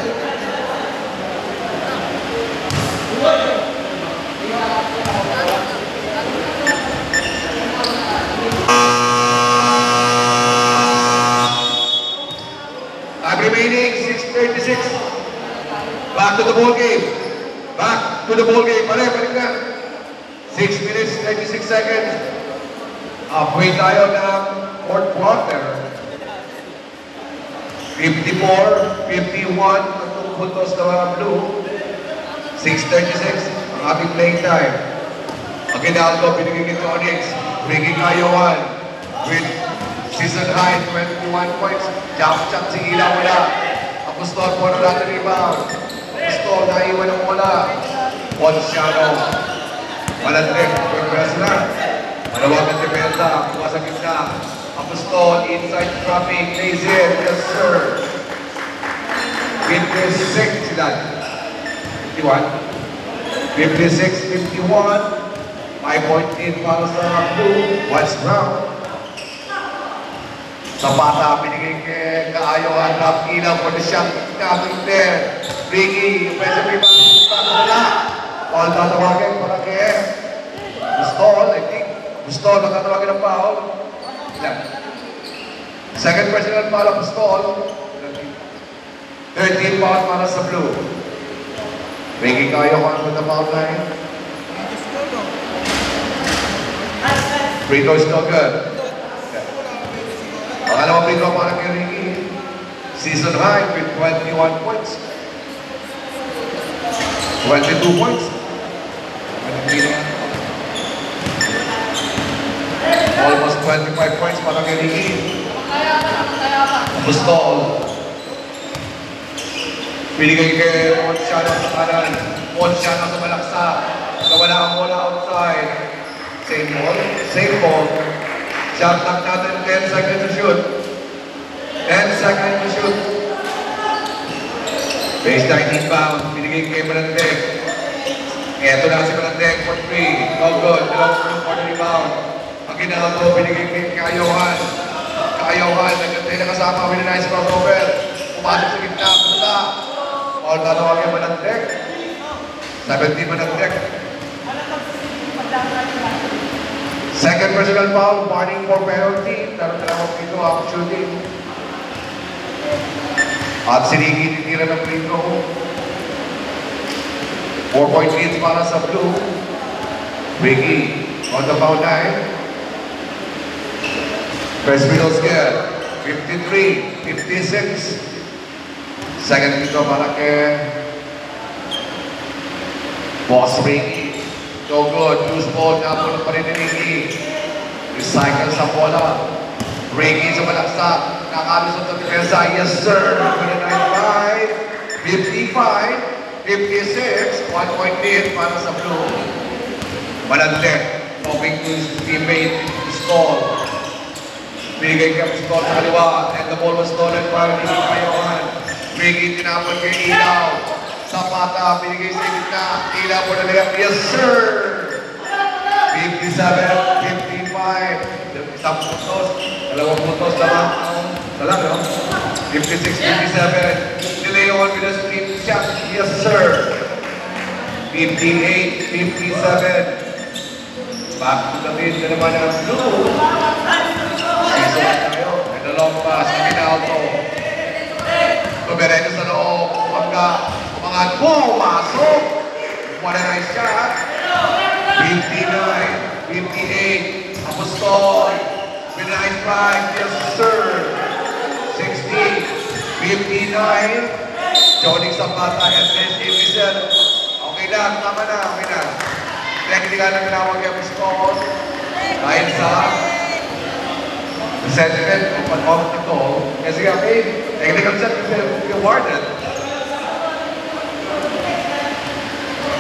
Remaining 6:36. Back to the ball game. Back to the ball game. Balik na. 6 minutes, 36 seconds. Halfway tayo ng fourth quarter. 54, 51. Ang puntos na mga blue. 6:36. Ang ating playing time. Aguinaldo, binigay kay Tonix. Ricky Kayohan. With season high, 21 points. Jump shot si Ila wala. Apostol po na natin rebound. Apostol naiwan ng wala. Ponciano. Malandek. Pagpras na. Malawag ang depensa. Bukas ang gitna. Apostol inside traffic. Lays in. Yes sir. 56 sila. 51. 56, 51. 5.8 para sa blue. Watch round. Sa bata, binigay kay Kaayohan, Rap Ilaw for the shot. Coming there. Ricky, pwede rebound. Wala. Paul tatawagin para kay Apostol, I think. Apostol, tatawagin ng foul. Ilan? Second personal foul, Apostol. 13 foul para sa blue. Ricky Kaayohan with the foul line. Free throw is still good. Pangalawang free throw para kay Ricky. Season high with 21 points. 22 points. Almost 25 points para kay Ricky. Apostol. Binigay kay Ponciano sa kanan. Ponciano sa malaksa. Nawala ang bola outside. Same ball. Same ball. Shot clock natin, 10 seconds to shoot. 10 seconds to shoot. Baseline inbound, binigay kay Malandek. Eto na si Malandek for 3. No good, belongs to for the rebound. Ang ginagawa, binigay kay Kayohan. Kayohan, nagkantay na kasama, with a nice crossover. Pumasok sa gitna, punta. All tatawag yung Malandek. 17 Malandek. Second personal foul, warning for penalty. Tarot-tarot dito, out shooting. At si Ricky titira ng free throw. 4-point lead para sa blue. Ricky on the foul line. First middle scare. 53, 56. Second dito para kay Boss Ricky. So good. Loose ball. Napulot pa rin ni Ricky. Recycle sa bola. Ricky sa malaksak. Nakalusot sa depensa. Yes, sir. 95, 55, 56. 1 point lead para sa Blue. Manadle. Talking to his teammate, Pistol. Bigay kay Pistol sa kaliwa. And the ball was stolen para ni Kayohan. Ricky tinapon kay Ilaw. Zapata, binigay sa gitna. Ilaw po na nila. Yes, sir! 57, 55. Isang putos. Dalawang putos naman. Salam, no? 56, 57. De Leon with a street shot. Yes, sir! 58, 57. Back to the lead na naman ang Blue. Season na tayo. And the long pass na Minalto. Tumireto sa loob. Umangat po. Masok. What a nice shot. 59, 58. Apostol. With a nice drive. Yes, sir. 60, 59. Johnny Zapata and then Emerson. Okay na. Tama na. Okay na. Technical na ginawag yung Apostol. Dahil sa sentiment of pag-off na to. Kasi kami, technical shot kasi awarded.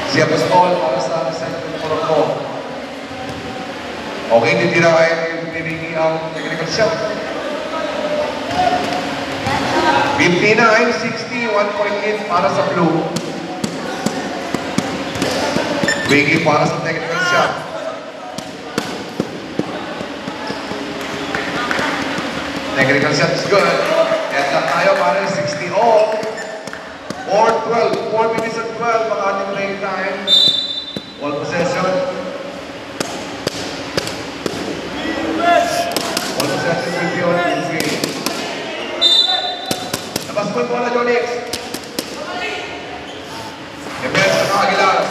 Si Apostol para sa sentiment of Toronto. Okay, titira kayo tinigil ang technical shot. 59, 60, 1 point lead para sa Blue. Wiggy para sa technical shot. Technical shot is good. At lang tayo para 60 all. 4-12. 4 minutes at 12 ang ating playing time. Ball possession. Ball possession will be on the screen. Labas po yung bola, Jonix. Defense sa Aguilar.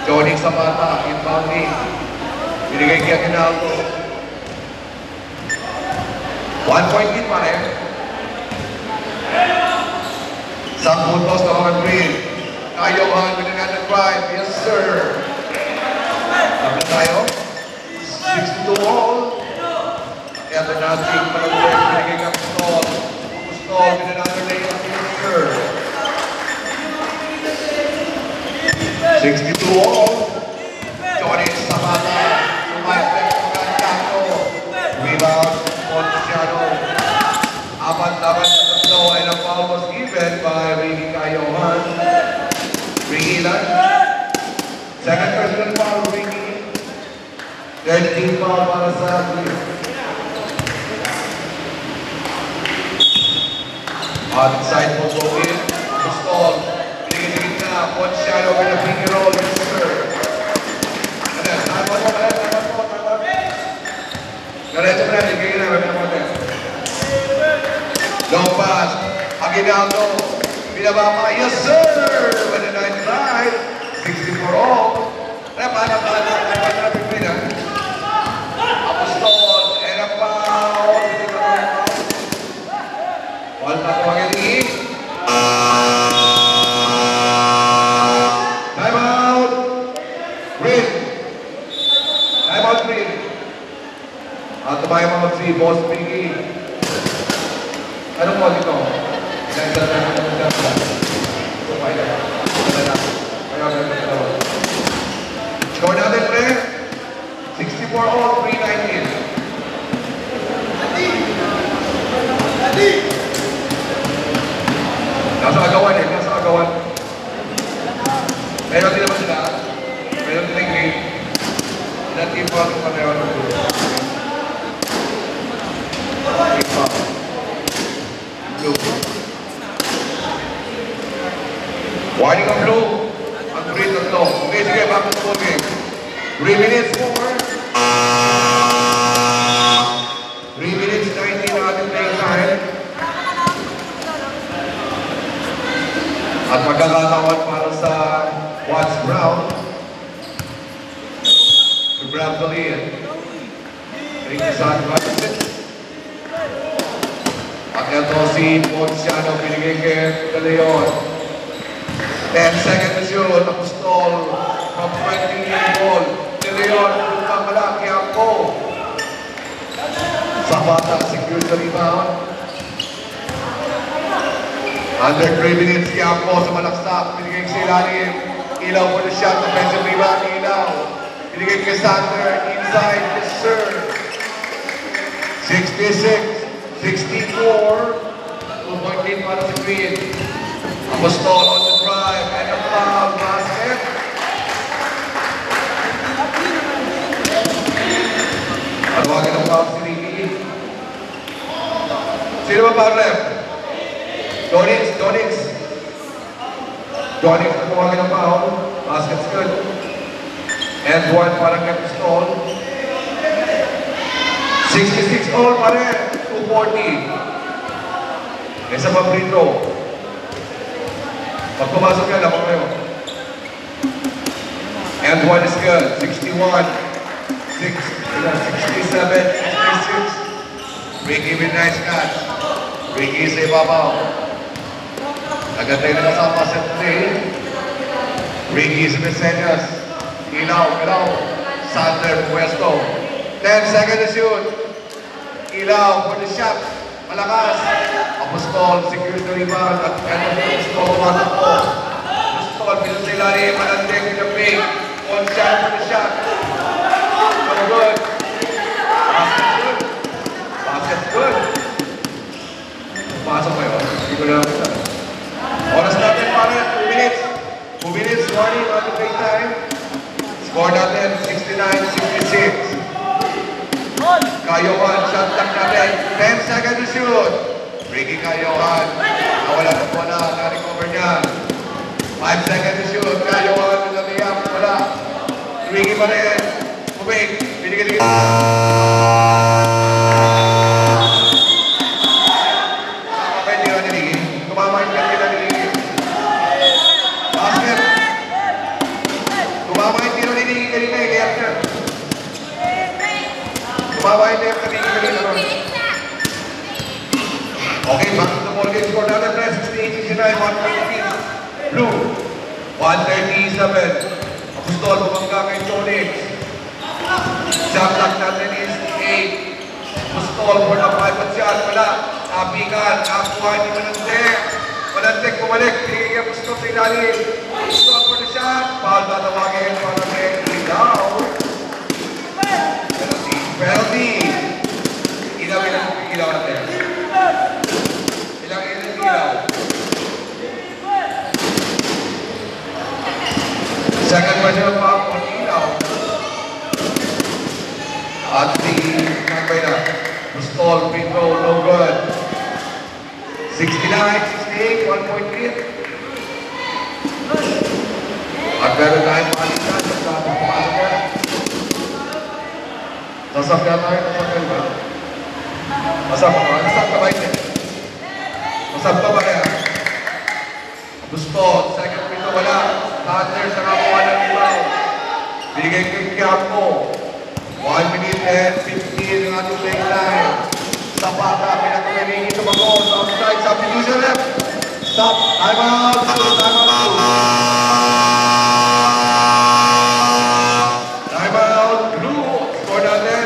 Jonix sa bata. Inbounding. Binigay kaya Ginaldo. 1 point lead pa rin. Isang puntos na mga green. Kayohan with another drive. Yes, sir. Tapos tayo. 62 all. Ito natin palagay. Binigay ka Pistol. Pistol with another layup. Yes, sir. 62 all. Johnny Zapata. Tumaypek mga Chaco. Rebound. Pontiano. Apat-apat sa tatlo ay ang foul was given by Ricky Kayohan. Ricky lang. Second personal foul, Ricky. Third team foul para sa Blue. Outside po go in. Pistol. Pinigil na. Pontiano with a finger roll. Yes, sir. Saan po? Diretso mo na. Bigay na. Long pass. Aguinaldo. Binaba pa. Yes, sir! With a nice drive. 64 all. Paano? Apostol. And a foul. Ball na po ang ini. Time out. Green. Time out, Green. At tumayo mga 3. Boss Biggie. Anong mo dito? Score natin, pre. 64 all, 3-19. Nasa agawan eh, nasa agawan. Meron din naman sila. Meron din yung green. Ilang team pa ito pa meron ng blue. Team pa. Blue. Warning ang Blue. Ang 3-3. Okay, sige, back to the ball game. 3 minutes more. 3 minutes 19 na ating playing time. At magkakatawan para sa Watts Brown to grab the lead. Ring sa advantage. At ito si Ponciano, binigay kay De Leon. 10 seconds to shoot. Apostol from 20 years old. De Leon, lupang malaki ang po. Zapata secures the rebound. Under 3 minutes, Quiampo sa malaksak. Binigay sa ilalim. Ilaw for the shot. Offensive rebound, Ilaw. Binigay kay Sander. Inside the serve. 66, 64. 2-point lead para sa Green. Apostol on the drive. And a foul basket. Atawagan ang foul si Ricky. Sino ba foul ref? Donix na tawagan ang foul. Basket's good. And one parang kay Apostol. 66 all pa rin. 240. Isa pa free throw. Pag pumasok yan, ako kayo. And one is good. 61. 67. 66. Ricky with nice catch. Ricky sa ibabaw. Nagantay na kasama sa 3. Ricky sa Mesenas. Ilaw. Sander Puesto. 10 seconds to shoot. Ilaw for the shot. Malakas. Apostol secures the rebound. At Apostol pumasok po. Apostol bilang sa ilalim. Malandig with the pick. One shot for the shot. No good. Basket's good. Pumasok kayo. Hindi ko lang kita. Oras natin para 2 minutes. 2 minutes, warning, not to take time. Score natin, 69-66. Kayohan, shot clock natin, 10 seconds to shoot. Ricky Kayohan, nawala na po na, na-recover niya. 5 seconds to shoot, Kayohan, nagamiyak, wala. Ricky pa rin, kumik, binigay-ligay. Okay, back to the ball game. Score another press. 68-69, 130. Blue. 137. Apostol, bumangga kay Donix. Shot clock natin is 8. Apostol for the 5 shot. Wala. Napikan. Nakakuha ni Manantek. Manantek bumalik. Tingin kay Apostol sa ilalim. Apostol for the shot. Foul tatawagin para kay Ilaw. Penalty. Ilaw natin. Second question foul on Ilaw. At the Apostol, free throw, no good. 69-68, 1-point lead. At meron tayong palitan, pumasok yan. Sasakyan tayo, sasakyan ba? Masap ka ba ito? Masap ka ba kaya? Apostol, second free throw, wala. Thunder sa nakakuha ng Ilaw. Bigay kay Quiampo. 1 minute and 15 ang ating baseline. Zapata, pinagkakaringin ito mag-on. Outside, substitution left. Stop. Time out. Time out. Blue. Score natin.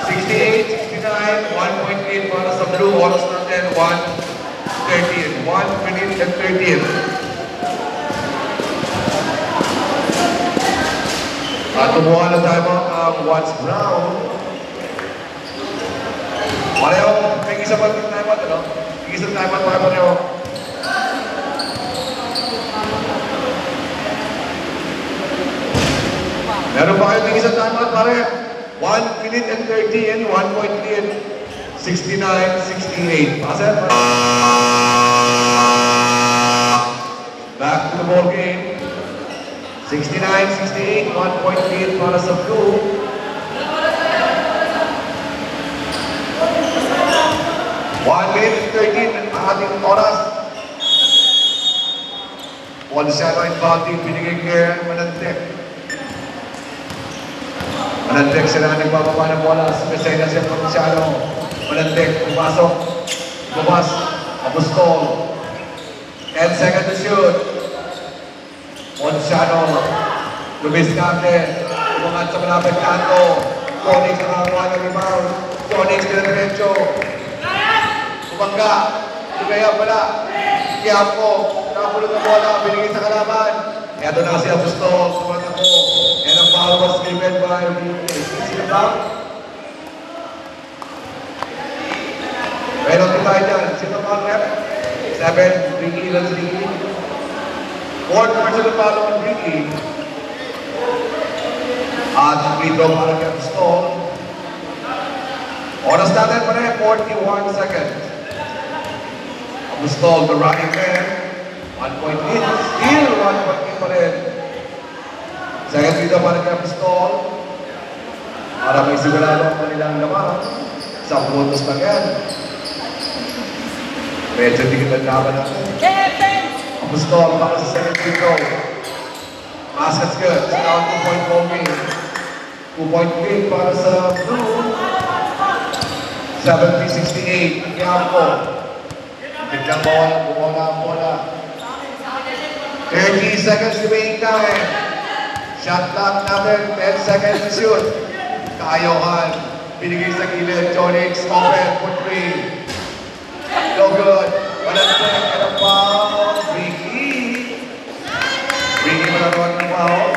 68-69. 1-point lead para sa Blue. Oras natin. 1:13. 1 minute and 13. At tumuha na tayo ang Watts Brown. Pareho, may isa pa rin tayo ano? May isa tayo pa pareho. Meron pa kayo may isa tayo pare? 1 minute and 30 and 1-point lead. 69-68. Passer. Back to the ball game. 69-68, 1-point lead para sa Blue. 1 minute and 13 ang ating oras. Ponciano and Bounty, binigay kay Manantek. Manantek sila ang nagbababa ng bola. Sa Mesenas yung Ponciano. Manantek, pumasok. Bumas, Apostol. 10 seconds to shoot. Monciano. Lumiskate. Umangat sa malapit kanto. Jonix nakakuha ng rebound. Jonix diretso. Bumangga. Kaya pala. Quiapo. Nakapulot na bola. Binigay sa kalaban. Ito na si Apostol. Sumat ako. And ang foul was given by Sino Brown. Penalty tayo dyan. Sino foul rep? 7. Ricky. Let's Ricky. 4th personal foul on Ricky. At free throw para kay Apostol. Oras natin pa rin. 41 seconds. Apostol, the running man. 1 point lead. Still 1 point lead pa rin. Second free throw para kay Apostol. Para may sigurado ang kanilang laman. 10 puntos lang yan. Medyo tingin ang laban natin. Apostol para sa second free throw. Basket's good. It's now 2-point ball game. 2-point lead para sa Blue. 70-68. Quiapo. Biglang bawala ang bola. 30 seconds remaining time. Shot clock natin. 10 seconds to shoot. Kayohan. Binigay sa gilid. Jonix open for 3. No good. Walang check. And a foul. Ricky. Ricky malatuan ng foul.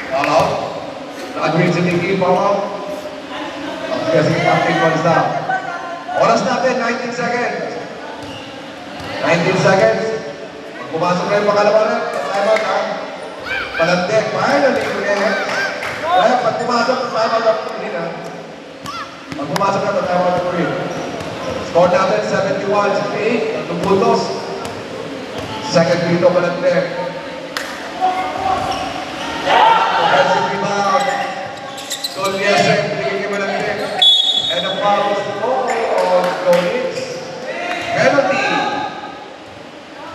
Foul out. Nag-green si Ricky. Foul out. Sige, captain calls down. Oras natin, 19 seconds. 19 seconds. Pag pumasok na yung pakalabanan, time out ha. Palantek, finally, Nunez. Kaya pag pumasok, time out up to green ha. Pag pumasok na, time out up to green. Score natin, 71-68. Tatlong puntos. Second dito, Palantek. Offensive rebound. Solviesen, binigay kay Palantek. And the foul was on Jonix. Penalty.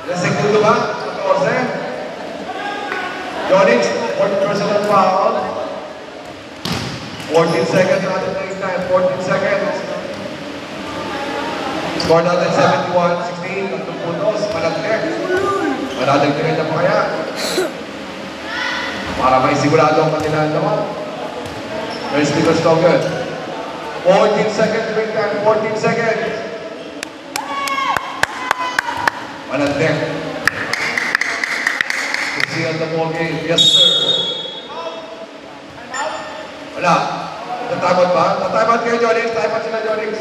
Ilang segundo ba? 14. Jonix, 4th personal foul. 14 seconds natin na yung time. 14 seconds. Score natin 71-16. Tatlong puntos. Palantek. Manadagdagan na pa kaya. Para may sigurado ang kanilang naman. First because no good. 14 seconds, big time, 14 seconds. Palantek. To seal the ball game. Yes, sir. Wala. Natatimot ba? Natatimot kayo, Jonix. Timeout sila, Jonix.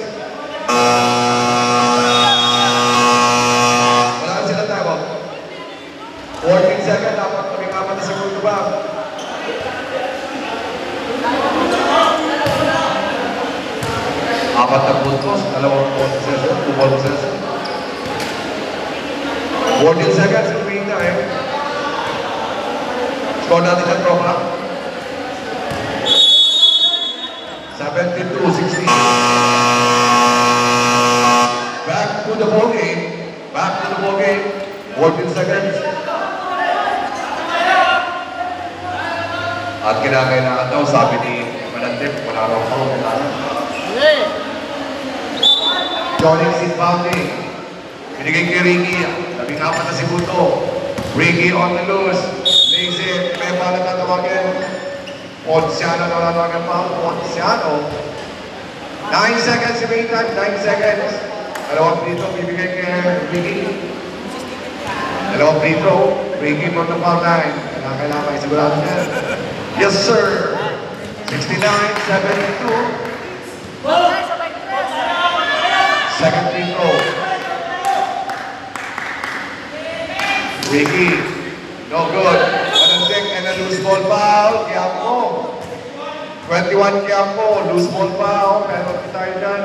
Wala ka sila timeout. 14 seconds. Dapat kaming 4 na segundo ba? Apat na puntos, 2 possession, 2 ball possession. 14 seconds in the meantime. Score natin sa tropa. 72-16. Back to the ball game. Back to the ball game. 14 seconds. At kinakailangan daw, sabi ni Palantek, wala raw foul. Jonix inbounding. Binigay kay Ricky. 14 na segundo. Ricky on the loose. Lays it. May bala na tawagin. Monciano na tawagin pa. Monciano. 9 seconds remaining time. 9 seconds. Dalawang free throw. Bibigay kay Ricky. Dalawang free throw. Ricky from the foul line. Kailangan may sigurado niya. Yes, sir. 69-72. Second free throw. Ricky. No good. Palantek and a loose ball foul. Quiapo. 21 Quiapo. Loose ball foul. Penalty tayo dyan.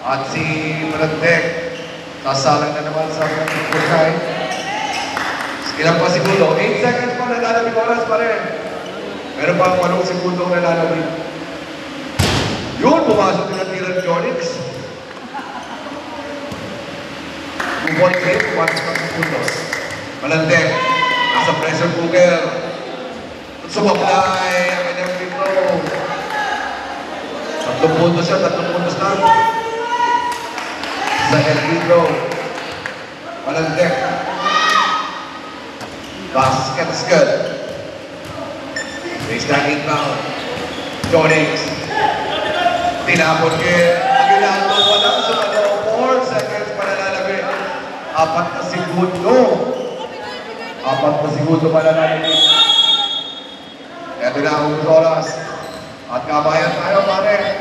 At si Palantek. Sasalang na naman sa Purkay. Ilang pa segundo? 8 seconds pa. Nalalabing oras pa rin. Meron pa 8 segundo nalalabing. Yun, pumasok din ang tira ng Jonix. 2 point lead, 1 puntos. Palantek, nasa pressure cooker. Sumablay ang kanyang free throw. 3 puntos siya, 3 puntos lang. sa El Libro. Malandek. Basket is good. Baseline inbound. Jonings. Tinapon kay Aguinaldo. Walang sumalo. 4 seconds para lalagay. 4 na segundo. 4 na segundo para lalagay. Ito na ang oras. At kabayan tayo, pare.